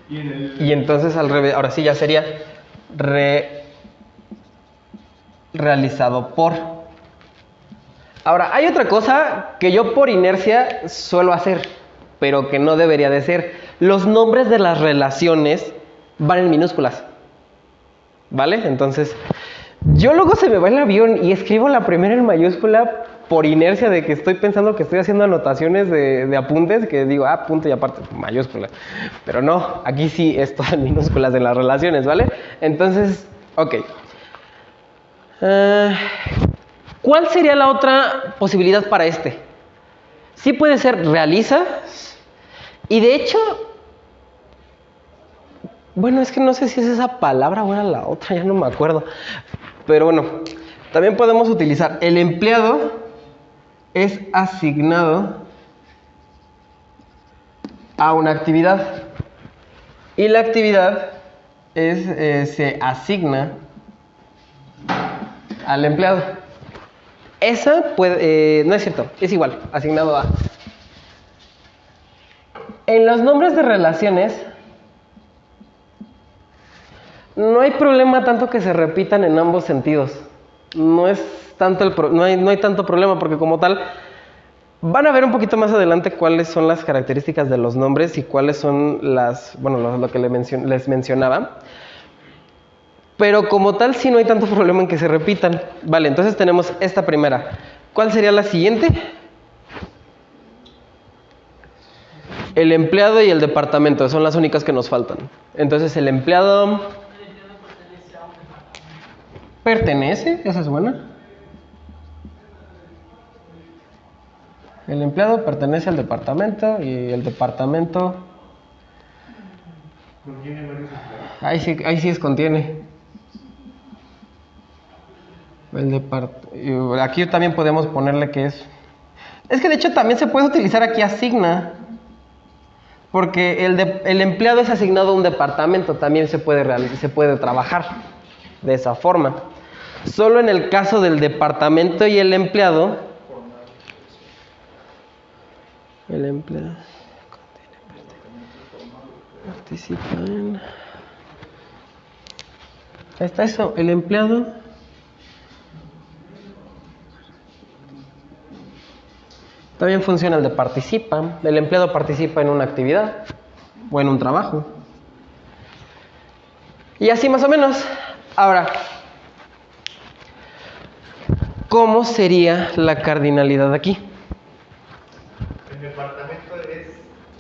Y entonces al revés, ahora sí ya sería realizado por. Ahora, hay otra cosa que yo por inercia suelo hacer, pero que no debería de ser. Los nombres de las relaciones van en minúsculas. ¿Vale? Entonces, yo luego se me va el avión y escribo la primera en mayúscula por inercia de que estoy pensando que estoy haciendo anotaciones de apuntes, que digo, punto y aparte, mayúscula. Pero no, aquí sí es todo en minúsculas de las relaciones, ¿vale? Entonces, ok. ¿Cuál sería la otra posibilidad para este? Sí puede ser realiza. Y de hecho, bueno, es que no sé si es esa palabra o era la otra, ya no me acuerdo. Pero bueno, también podemos utilizar el empleado es asignado a una actividad y la actividad se asigna al empleado. Esa puede, no es cierto, es igual, asignado a. En los nombres de relaciones no hay problema tanto que se repitan en ambos sentidos. No es tanto no hay tanto problema porque como tal van a ver un poquito más adelante cuáles son las características de los nombres y cuáles son lo que les mencionaba. Pero como tal sí no hay tanto problema en que se repitan. Vale, entonces tenemos esta primera. ¿Cuál sería la siguiente? El empleado y el departamento son las únicas que nos faltan. Entonces el empleado pertenece, esa es buena. El empleado pertenece al departamento y el departamento Contiene varios empleados. ahí sí es contiene. Aquí también podemos ponerle que es que de hecho también se puede utilizar aquí asigna. Porque el empleado es asignado a un departamento, también se puede trabajar de esa forma. Solo en el caso del departamento y el empleado, participa en Ahí está eso, el empleado también funciona el de participa. El empleado participa en una actividad o en un trabajo. Y así más o menos. Ahora, ¿cómo sería la cardinalidad aquí? El departamento es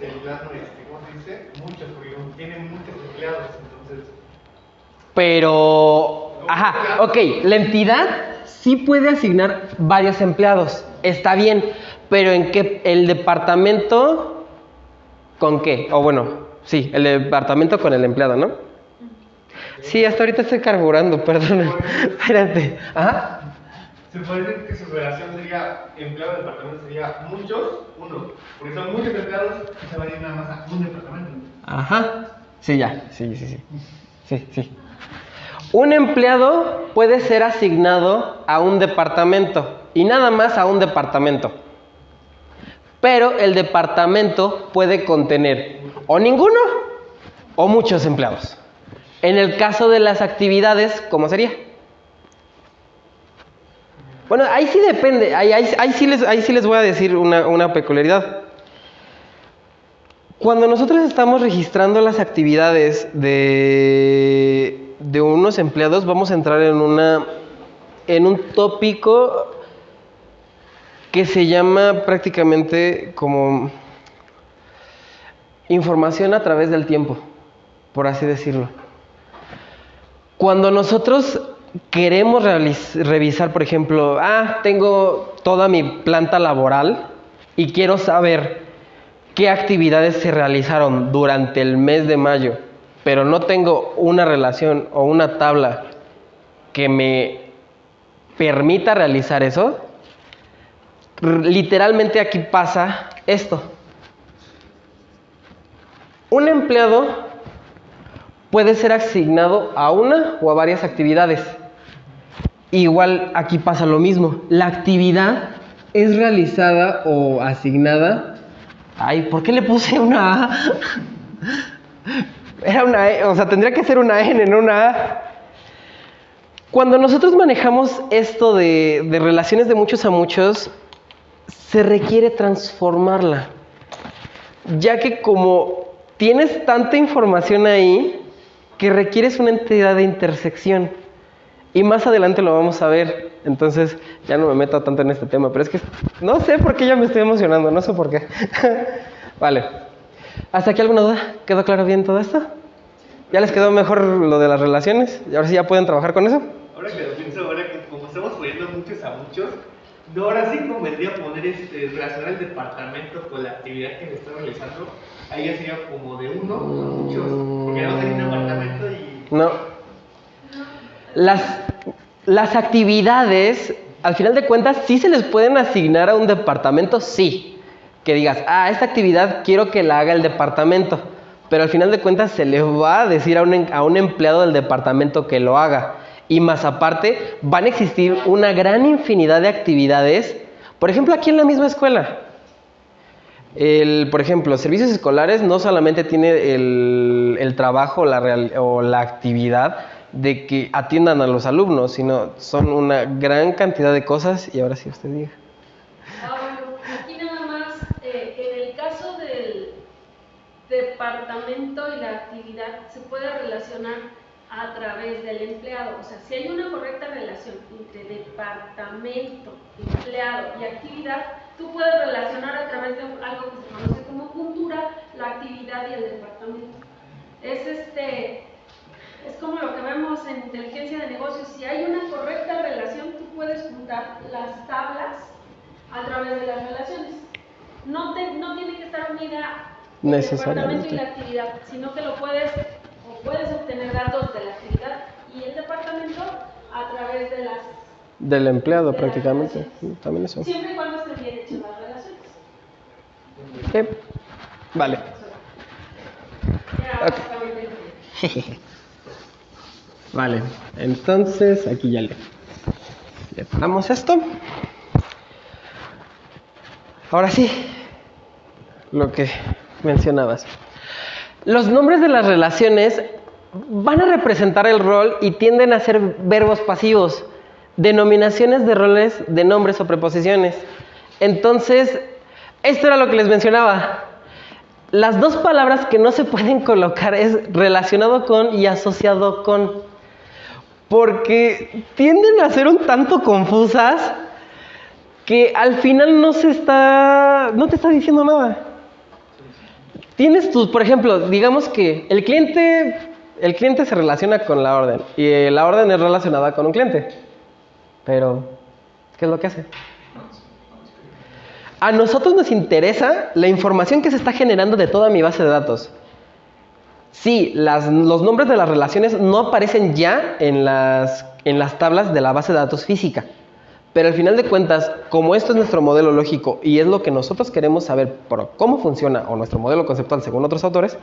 del plano, ¿cómo se dice? Muchos, porque tienen muchos empleados, entonces. Pero, ajá, ok, la entidad sí puede asignar varios empleados, está bien, pero ¿en qué? ¿El departamento con qué? O bueno, sí, el departamento con el empleado, ¿no? Sí, hasta ahorita estoy carburando, perdón. Espérate. Ajá. Se puede decir que su relación sería empleado de departamento sería muchos, uno, porque son muchos empleados y se va a ir nada más a un departamento. Ajá. Sí, ya. Sí. Un empleado puede ser asignado a un departamento y nada más a un departamento. Pero el departamento puede contener o ninguno o muchos empleados. En el caso de las actividades, ¿cómo sería? Bueno, ahí sí depende, ahí sí les voy a decir una peculiaridad. Cuando nosotros estamos registrando las actividades de unos empleados, vamos a entrar en un tópico que se llama prácticamente como información a través del tiempo, por así decirlo. Cuando nosotros queremos revisar, por ejemplo, tengo toda mi planta laboral y quiero saber qué actividades se realizaron durante el mes de mayo, pero no tengo una relación o una tabla que me permita realizar eso, literalmente aquí pasa esto. Un empleado puede ser asignado a una o a varias actividades. Igual aquí pasa lo mismo. La actividad es realizada o asignada. Ay, ¿por qué le puse una A? Era una E, o sea, tendría que ser una N, no una A. Cuando nosotros manejamos esto de relaciones de muchos a muchos, se requiere transformarla. Ya que como tienes tanta información ahí, que requieres una entidad de intersección. Y más adelante lo vamos a ver. Entonces ya no me meto tanto en este tema. Pero es que no sé por qué ya me estoy emocionando. No sé por qué. Vale. ¿Hasta aquí alguna duda? ¿Quedó claro bien todo esto? ¿Ya les quedó mejor lo de las relaciones? ¿Y ahora sí ya pueden trabajar con eso? Ahora que lo pienso, ahora que como estamos poniendo muchos a muchos, no, ahora sí convendría poner relacionar el departamento con la actividad que se está realizando. Ahí ya sería como de uno a muchos, porque no hay un departamento y... No. Las actividades, al final de cuentas, sí se les pueden asignar a un departamento, sí. Que digas, esta actividad quiero que la haga el departamento. Pero al final de cuentas se le va a decir a un empleado del departamento que lo haga. Y más aparte, van a existir una gran infinidad de actividades. Por ejemplo, aquí en la misma escuela. Por ejemplo, servicios escolares no solamente tiene el trabajo o la actividad de que atiendan a los alumnos, sino son una gran cantidad de cosas. Y ahora sí usted diga. Bueno, aquí nada más, en el caso del departamento y la actividad se puede relacionar a través del empleado. O sea, si hay una correcta relación entre departamento, empleado y actividad, tú puedes relacionar a través de algo que se conoce como juntura, la actividad y el departamento. Es como lo que vemos en inteligencia de negocios. Si hay una correcta relación, tú puedes juntar las tablas a través de las relaciones. No tiene que estar unida el departamento y la actividad, sino que puedes obtener datos de la actividad y el departamento a través de del empleado prácticamente. También eso. Siempre y cuando estén bien hechas las relaciones. ¿Qué? Vale. Ya, básicamente. Vale, entonces aquí ya le paramos esto. Ahora sí, lo que mencionabas. Los nombres de las relaciones van a representar el rol y tienden a ser verbos pasivos, denominaciones de roles de nombres o preposiciones. Entonces, esto era lo que les mencionaba. Las dos palabras que no se pueden colocar es relacionado con y asociado con, porque tienden a ser un tanto confusas que al final no te está diciendo nada. Tienes tus, por ejemplo, digamos que el cliente se relaciona con la orden y la orden es relacionada con un cliente. Pero, ¿qué es lo que hace? A nosotros nos interesa la información que se está generando de toda mi base de datos. Sí, los nombres de las relaciones no aparecen ya en las tablas de la base de datos física. Pero al final de cuentas, como esto es nuestro modelo lógico y es lo que nosotros queremos saber por cómo funciona, o nuestro modelo conceptual según otros autores,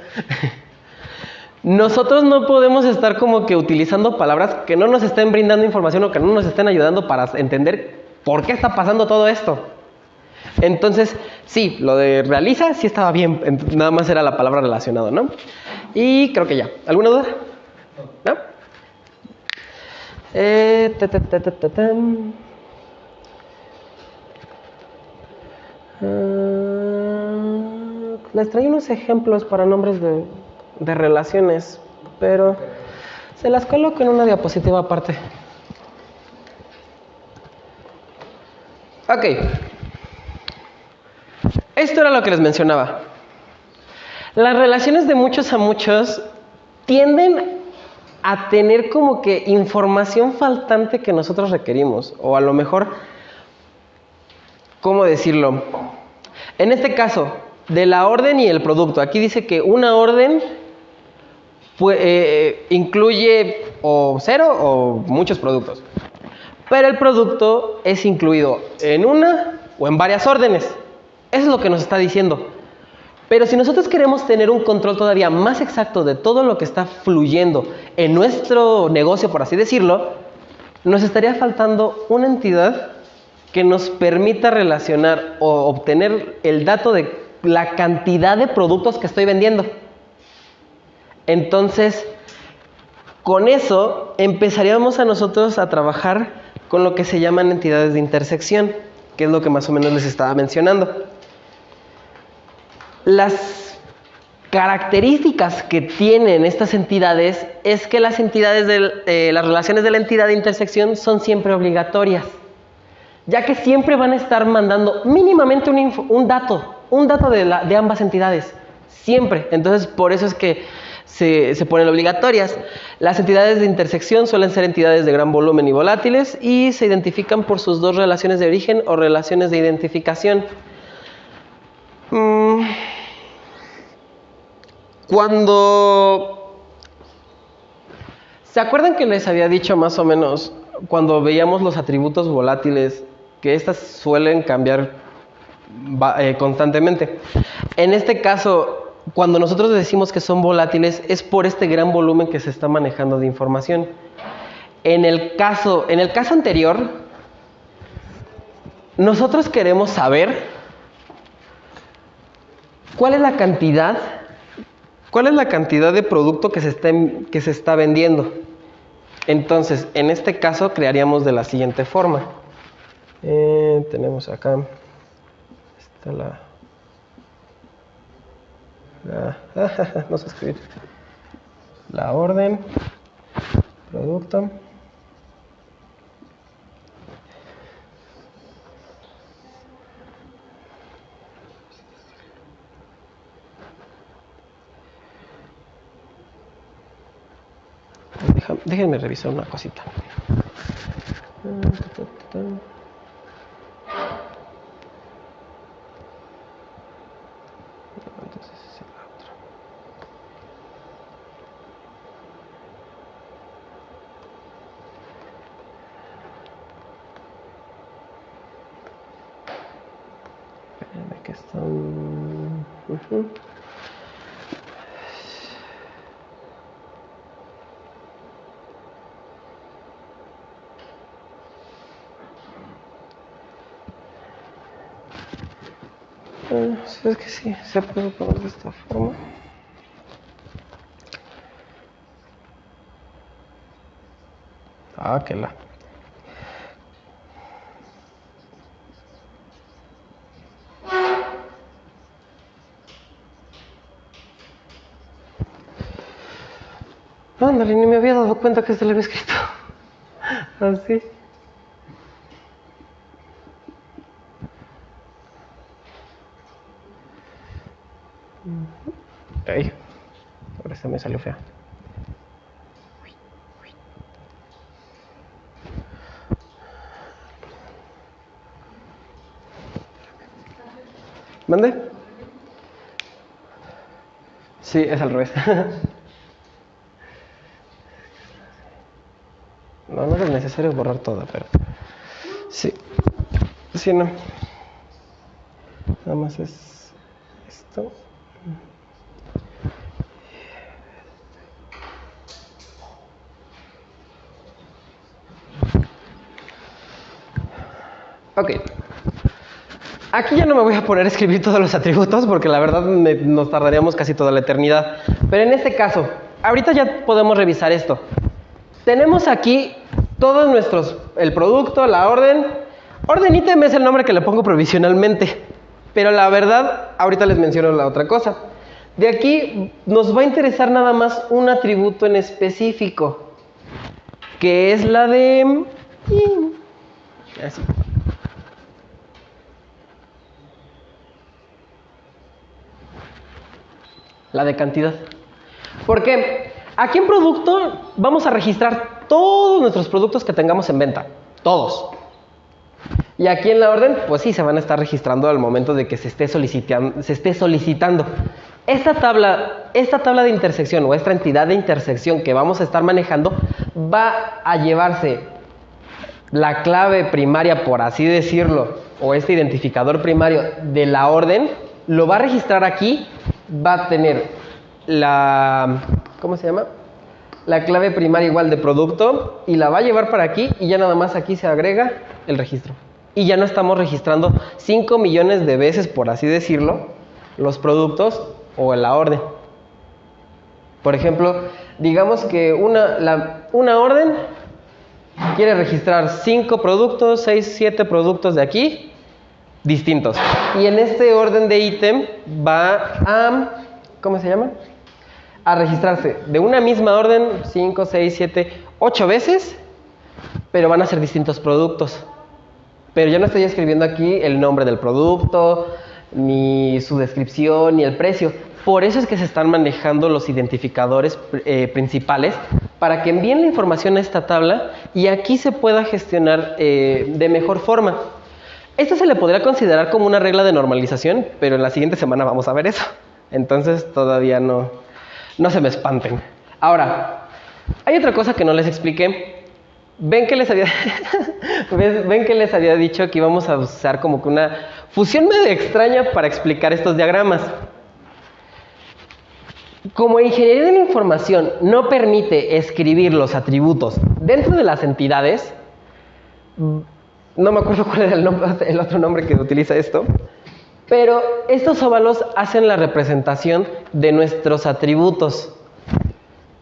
nosotros no podemos estar como que utilizando palabras que no nos estén brindando información o que no nos estén ayudando para entender por qué está pasando todo esto. Entonces, sí, lo de realiza sí estaba bien, nada más era la palabra relacionado, ¿no? Y creo que ya. ¿Alguna duda? ¿No? Les traigo unos ejemplos para nombres de relaciones, pero se las coloco en una diapositiva aparte. Ok. Esto era lo que les mencionaba. Las relaciones de muchos a muchos tienden a tener como que información faltante que nosotros requerimos, o a lo mejor, ¿cómo decirlo? En este caso, de la orden y el producto. Aquí dice que una orden incluye o 0 o muchos productos. Pero el producto es incluido en una o en varias órdenes. Eso es lo que nos está diciendo. Pero si nosotros queremos tener un control todavía más exacto de todo lo que está fluyendo en nuestro negocio, por así decirlo, nos estaría faltando una entidad que nos permita relacionar o obtener el dato de la cantidad de productos que estoy vendiendo. Entonces, con eso empezaríamos a nosotros a trabajar con lo que se llaman entidades de intersección, que es lo que más o menos les estaba mencionando. Las características que tienen estas entidades es que las entidades las relaciones de la entidad de intersección son siempre obligatorias, ya que siempre van a estar mandando mínimamente un dato de ambas entidades, siempre. Entonces, por eso es que se ponen obligatorias. Las entidades de intersección suelen ser entidades de gran volumen y volátiles y se identifican por sus dos relaciones de origen o relaciones de identificación. ¿Se acuerdan que les había dicho más o menos cuando veíamos los atributos volátiles que estas suelen cambiar constantemente? En este caso, cuando nosotros decimos que son volátiles es por este gran volumen que se está manejando de información. En el caso anterior, nosotros queremos saber cuál es la cantidad de producto que se está vendiendo. Entonces, en este caso crearíamos de la siguiente forma. Tenemos acá no sé escribir. La orden, producto. Déjenme revisar una cosita. Espérenme que están... Es que sí, se puede poner de esta forma. Ah, que la. Ándale, ni me había dado cuenta que se le había escrito. Así. Ay, ahora se me salió fea. ¿Mande? Sí, es al revés. No, no es necesario borrar todo, pero... Sí. Sí, no. Nada más es esto. Ok. Aquí ya no me voy a poner a escribir todos los atributos porque la verdad nos tardaríamos casi toda la eternidad. Pero en este caso, ahorita ya podemos revisar esto. Tenemos aquí todos nuestros, el producto, la orden. Orden ítem es el nombre que le pongo provisionalmente. Pero la verdad, ahorita les menciono la otra cosa. De aquí nos va a interesar nada más un atributo en específico, que es la de... Así. La de cantidad. ¿Por qué? Aquí en producto vamos a registrar todos nuestros productos que tengamos en venta. Todos. Y aquí en la orden, pues sí, se van a estar registrando al momento de que se esté solicitando. Esta tabla de intersección o esta entidad de intersección que vamos a estar manejando va a llevarse la clave primaria, por así decirlo, o este identificador primario de la orden, lo va a registrar aquí, va a tener la, ¿cómo se llama? La clave primaria igual de producto y la va a llevar para aquí y ya nada más aquí se agrega el registro. Y ya no estamos registrando 5 millones de veces, por así decirlo, los productos o la orden. Por ejemplo, digamos que una orden quiere registrar 5 productos, 6, 7 productos de aquí, distintos. Y en este orden de ítem va a, ¿cómo se llama? A registrarse de una misma orden 5, 6, 7, 8 veces, pero van a ser distintos productos. Pero yo no estoy escribiendo aquí el nombre del producto, ni su descripción, ni el precio. Por eso es que se están manejando los identificadores principales para que envíen la información a esta tabla y aquí se pueda gestionar de mejor forma. Esto se le podría considerar como una regla de normalización, pero en la siguiente semana vamos a ver eso. Entonces todavía no se me espanten. Ahora, hay otra cosa que no les expliqué. Ven que les había dicho que íbamos a usar como que una fusión medio extraña para explicar estos diagramas. Como ingeniería de la información no permite escribir los atributos dentro de las entidades, no me acuerdo cuál era el otro nombre que utiliza esto, pero estos óvalos hacen la representación de nuestros atributos.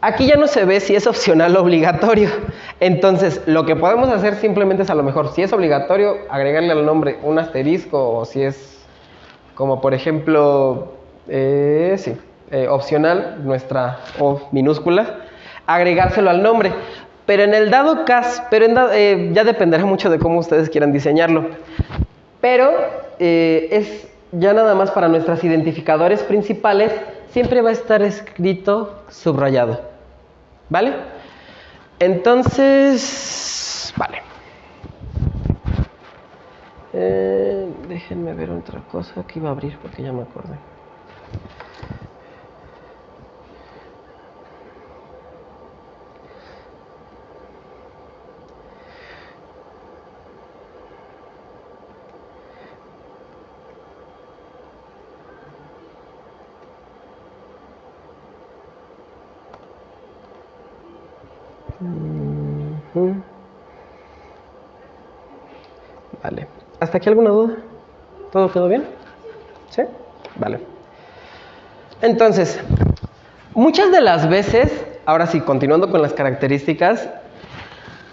Aquí ya no se ve si es opcional o obligatorio. Entonces, lo que podemos hacer simplemente es a lo mejor, si es obligatorio, agregarle al nombre un asterisco, o si es como por ejemplo, opcional, nuestra O minúscula, agregárselo al nombre. Pero en el dado caso, ya dependerá mucho de cómo ustedes quieran diseñarlo. Pero es ya nada más para nuestros identificadores principales, siempre va a estar escrito subrayado. ¿Vale? Entonces, vale. Déjenme ver otra cosa que iba a abrir porque ya me acordé. Vale. ¿Hasta aquí alguna duda? ¿Todo quedó bien? ¿Sí? Vale. Entonces, muchas de las veces, ahora sí, continuando con las características,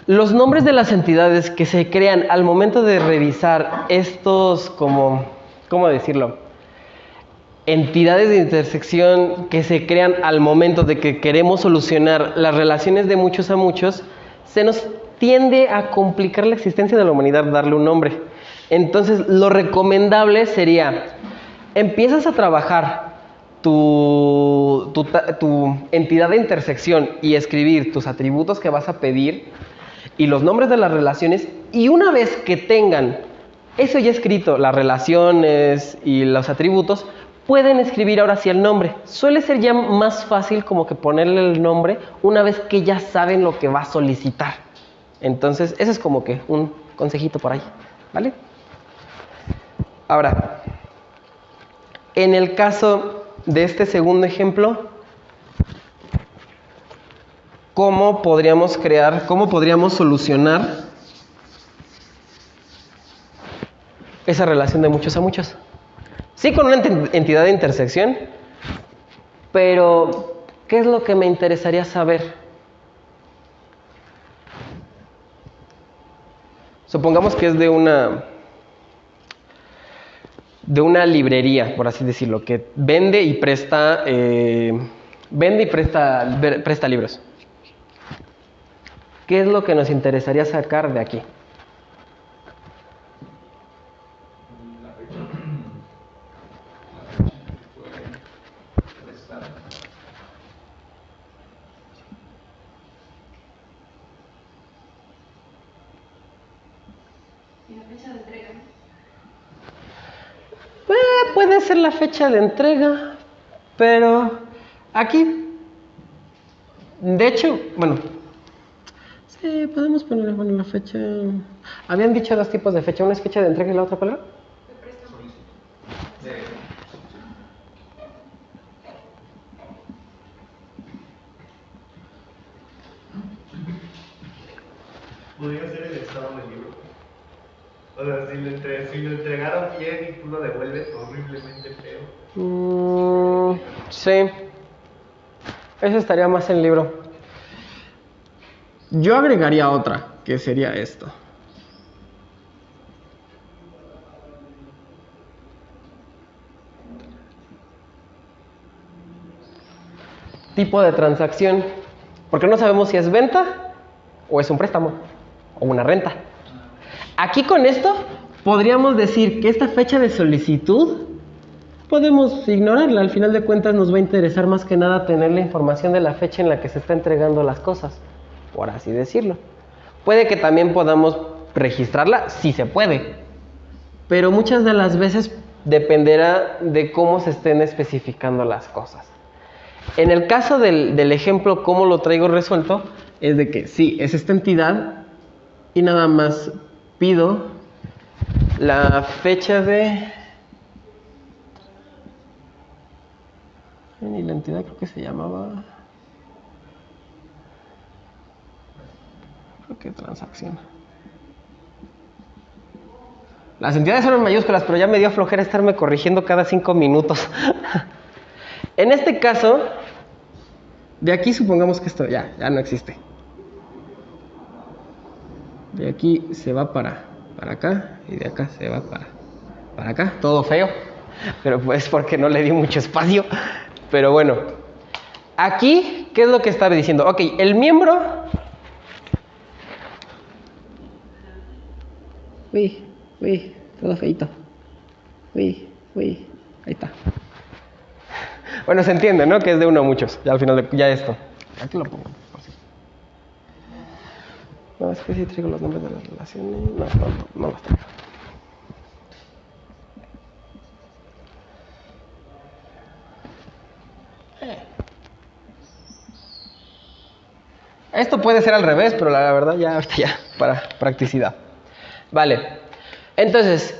Los nombres de las entidades que se crean al momento de revisar estos, ¿cómo decirlo? Entidades de intersección que se crean al momento de que queremos solucionar las relaciones de muchos a muchos, se nos tiende a complicar la existencia de la humanidad darle un nombre. Entonces, lo recomendable sería, empiezas a trabajar tu entidad de intersección y escribir tus atributos que vas a pedir y los nombres de las relaciones, y una vez que tengan eso ya escrito, las relaciones y los atributos, pueden escribir ahora sí el nombre. Suele ser ya más fácil como que ponerle el nombre una vez que ya saben lo que va a solicitar. Entonces, ese es como que un consejito por ahí, ¿vale? Ahora, en el caso de este segundo ejemplo, ¿cómo podríamos solucionar esa relación de muchos a muchos? Sí, con una entidad de intersección, pero ¿qué es lo que me interesaría saber? Supongamos que es de una librería, por así decirlo, que vende y presta libros. ¿Qué es lo que nos interesaría sacar de aquí? La fecha fue prestada. Y la fecha de entrega. Puede ser la fecha de entrega, pero aquí, de hecho, bueno, sí, podemos ponerle la fecha. Habían dicho dos tipos de fecha, una es fecha de entrega y la otra, ¿cuál era? Podría ser el estado del libro. O sea, si lo entregaron bien y tú lo devuelves horriblemente feo. Sí, eso estaría más en el libro. Yo agregaría otra, que sería esto. Tipo de transacción, porque no sabemos si es venta o es un préstamo o una renta. Aquí con esto podríamos decir que esta fecha de solicitud podemos ignorarla. Al final de cuentas nos va a interesar más que nada tener la información de la fecha en la que se está entregando las cosas, por así decirlo. Puede que también podamos registrarla, si se puede, pero muchas de las veces dependerá de cómo se estén especificando las cosas. En el caso del ejemplo, cómo lo traigo resuelto, es de que sí, es esta entidad y nada más pido la fecha de... Y la entidad creo que se llamaba... Creo que transacción. Las entidades son en mayúsculas, pero ya me dio flojera estarme corrigiendo cada 5 minutos. En este caso, de aquí supongamos que esto ya no existe. De aquí se va para acá y de acá se va para acá. Todo feo, pero pues porque no le di mucho espacio. Pero bueno, aquí, ¿qué es lo que estaba diciendo? Ok, el miembro... Uy, todo feito. Uy, ahí está. Bueno, se entiende, ¿no? Que es de uno a muchos. Ya al final, ya esto. Aquí lo pongo. No, es que sí traigo los nombres de las relaciones. No los traigo. Esto puede ser al revés, pero la verdad ya para practicidad. Vale. Entonces,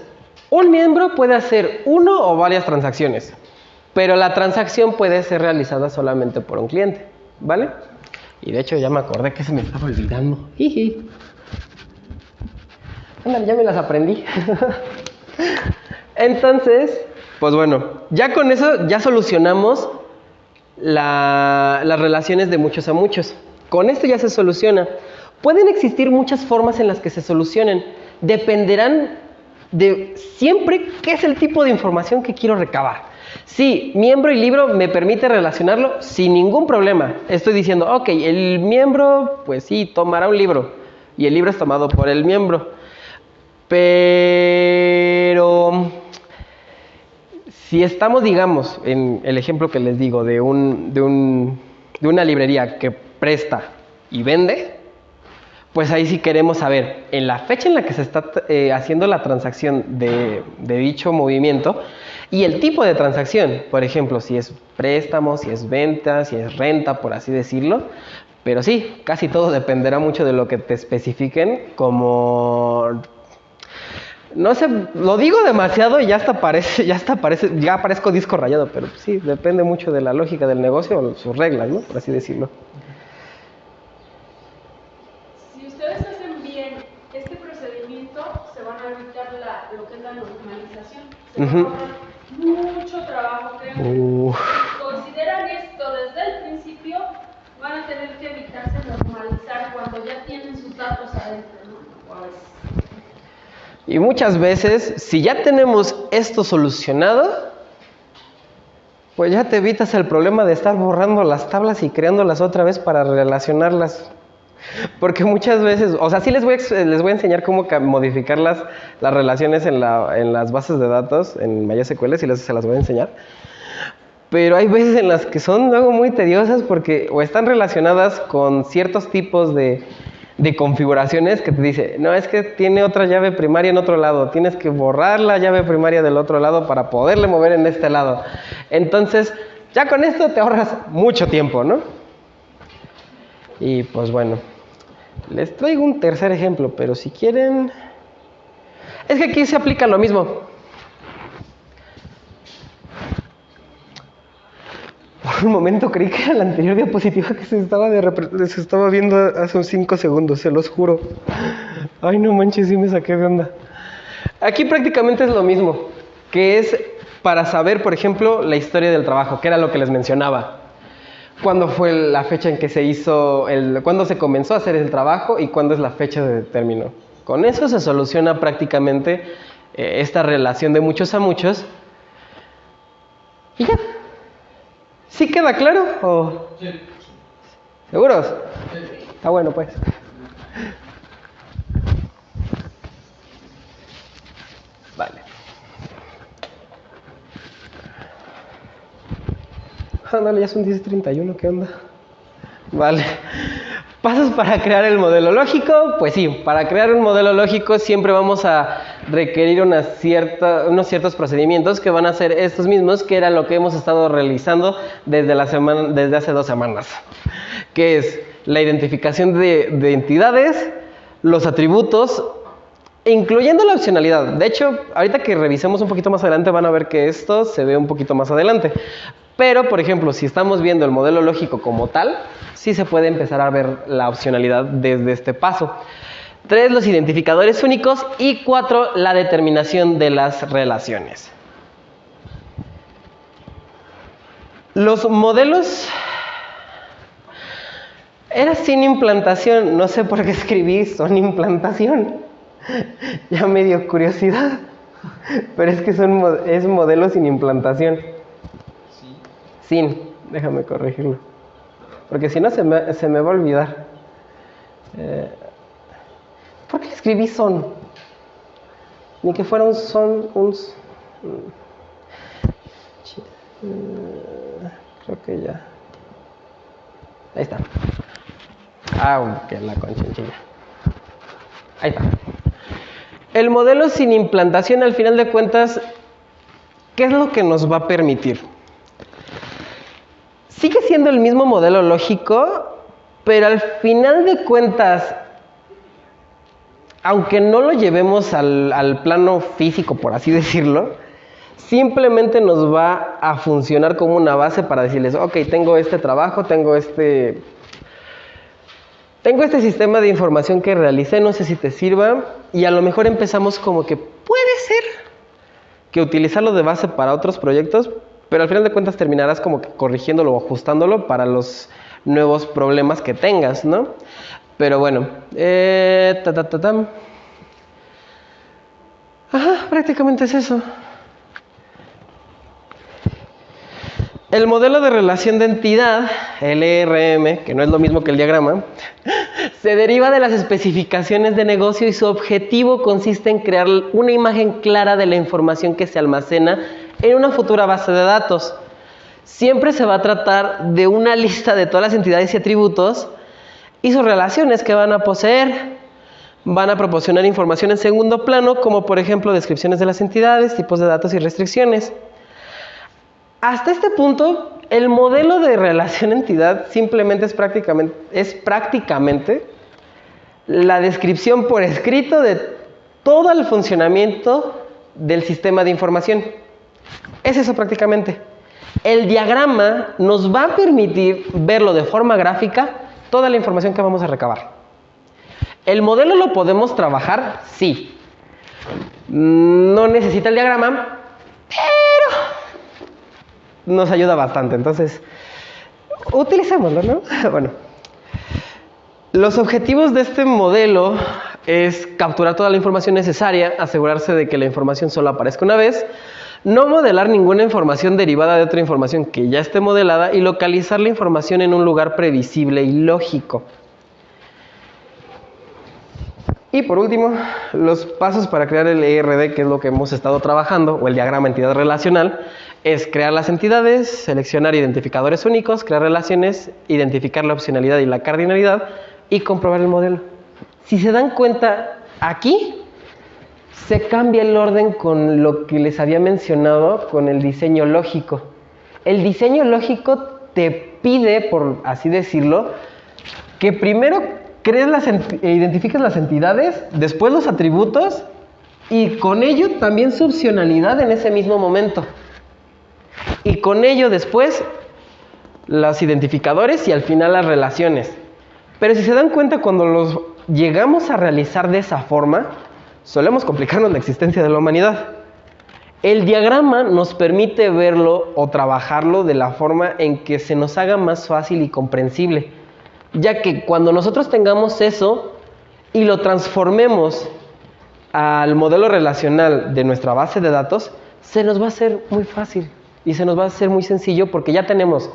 un miembro puede hacer uno o varias transacciones, pero la transacción puede ser realizada solamente por un cliente, ¿vale? Y de hecho ya me acordé que se me estaba olvidando. Ándale, ya me las aprendí. Entonces, pues bueno, ya con eso ya solucionamos las relaciones de muchos a muchos. Con esto ya se soluciona. Pueden existir muchas formas en las que se solucionen. Dependerán de siempre qué es el tipo de información que quiero recabar. Si miembro y libro me permite relacionarlo sin ningún problema. Estoy diciendo, ok, el miembro, pues sí, tomará un libro. Y el libro es tomado por el miembro. Pero si estamos, digamos, en el ejemplo que les digo de una librería que presta y vende, pues ahí sí queremos saber, en la fecha en la que se está haciendo la transacción de dicho movimiento y el tipo de transacción, por ejemplo, si es préstamo, si es venta, si es renta, por así decirlo. Pero sí, casi todo dependerá mucho de lo que te especifiquen, como... No sé, lo digo demasiado y ya parezco disco rayado, pero sí, depende mucho de la lógica del negocio o sus reglas, ¿no? Por así decirlo. Si ustedes hacen bien este procedimiento, se van a evitar lo que es la normalización. Se van a ahorrar mucho trabajo, créanme. Si consideran esto desde el principio, van a tener que evitarse normalizar cuando ya tienen sus datos adentro, ¿no? O a veces. Y muchas veces, si ya tenemos esto solucionado, pues ya te evitas el problema de estar borrando las tablas y creándolas otra vez para relacionarlas. Porque muchas veces, o sea, sí les voy a enseñar cómo modificar las relaciones en las bases de datos en MySQL, sí se las voy a enseñar. Pero hay veces en las que son luego muy tediosas porque o están relacionadas con ciertos tipos de configuraciones que te dice, no, es que tiene otra llave primaria en otro lado, tienes que borrar la llave primaria del otro lado para poderle mover en este lado. Entonces, ya con esto te ahorras mucho tiempo, ¿no? Y pues bueno, les traigo un tercer ejemplo, pero si quieren... Es que aquí se aplica lo mismo. Por un momento creí que era la anterior diapositiva que se estaba viendo hace unos 5 segundos, se los juro. Ay, no manches, sí me saqué de onda. Aquí prácticamente es lo mismo, que es para saber, por ejemplo, la historia del trabajo, que era lo que les mencionaba. Cuándo fue la fecha en que se hizo, cuándo se comenzó a hacer el trabajo y cuándo es la fecha de término. Con eso se soluciona prácticamente esta relación de muchos a muchos. Y ya. ¿Sí queda claro? ¿O? Sí. ¿Seguros? Sí. Está bueno, pues. Vale. Ándale, ya son 10:31, ¿qué onda? Vale. Pasos para crear el modelo lógico. Pues sí, para crear un modelo lógico siempre vamos a requerir unos ciertos procedimientos que van a ser estos mismos, que era lo que hemos estado realizando desde hace 2 semanas. Que es la identificación de entidades, los atributos, incluyendo la opcionalidad. De hecho, ahorita que revisemos un poquito más adelante van a ver que esto se ve un poquito más adelante. Pero, por ejemplo, si estamos viendo el modelo lógico como tal, sí se puede empezar a ver la opcionalidad desde este paso. 3, los identificadores únicos. Y 4, la determinación de las relaciones. Los modelos... Era sin implantación, no sé por qué escribí son implantación. Ya me dio curiosidad. Pero es que es modelo sin implantación. Sin, déjame corregirlo. Porque si no se me va a olvidar. ¿Por qué escribí son? Ni que fuera un son, creo que ya. Ahí está. Que la conchinchilla. Ahí está. El modelo sin implantación, al final de cuentas, ¿qué es lo que nos va a permitir? Sigue siendo el mismo modelo lógico, pero al final de cuentas, aunque no lo llevemos al plano físico, por así decirlo, simplemente nos va a funcionar como una base para decirles, ok, tengo este trabajo, tengo este sistema de información que realicé, no sé si te sirva, y a lo mejor empezamos como que puede ser que utilizarlo de base para otros proyectos, pero al final de cuentas terminarás como que corrigiéndolo o ajustándolo para los nuevos problemas que tengas, ¿no? Pero bueno, Ajá, prácticamente es eso. El modelo de relación de entidad, el ERM, que no es lo mismo que el diagrama, se deriva de las especificaciones de negocio y su objetivo consiste en crear una imagen clara de la información que se almacena en una futura base de datos. Siempre se va a tratar de una lista de todas las entidades y atributos y sus relaciones que van a poseer. Van a proporcionar información en segundo plano, como por ejemplo descripciones de las entidades, tipos de datos y restricciones. Hasta este punto, el modelo de relación entidad simplemente es prácticamente la descripción por escrito de todo el funcionamiento del sistema de información. Es eso prácticamente. El diagrama nos va a permitir verlo de forma gráfica, toda la información que vamos a recabar. ¿El modelo lo podemos trabajar? Sí. No necesita el diagrama, pero nos ayuda bastante. Entonces, utilicémoslo, ¿no? Bueno, los objetivos de este modelo es capturar toda la información necesaria, asegurarse de que la información solo aparezca una vez, no modelar ninguna información derivada de otra información que ya esté modelada y localizar la información en un lugar previsible y lógico. Y por último, los pasos para crear el ERD, que es lo que hemos estado trabajando, o el diagrama entidad relacional, es crear las entidades, seleccionar identificadores únicos, crear relaciones, identificar la opcionalidad y la cardinalidad y comprobar el modelo. Si se dan cuenta, aquí se cambia el orden con lo que les había mencionado con el diseño lógico. El diseño lógico te pide, por así decirlo, que primero identifiques las entidades, después los atributos y con ello también su opcionalidad en ese mismo momento. Y con ello después los identificadores y al final las relaciones. Pero si se dan cuenta, cuando los llegamos a realizar de esa forma, solemos complicarnos la existencia de la humanidad. El diagrama nos permite verlo o trabajarlo de la forma en que se nos haga más fácil y comprensible, ya que cuando nosotros tengamos eso y lo transformemos al modelo relacional de nuestra base de datos, se nos va a hacer muy fácil y se nos va a hacer muy sencillo porque ya tenemos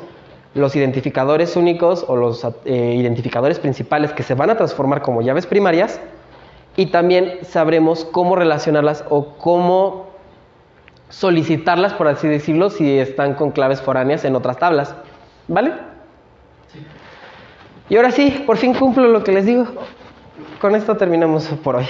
los identificadores únicos o los identificadores principales que se van a transformar como llaves primarias y también sabremos cómo relacionarlas o cómo solicitarlas, por así decirlo, si están con claves foráneas en otras tablas. ¿Vale? Sí. Y ahora sí, por fin cumplo lo que les digo. Con esto terminamos por hoy.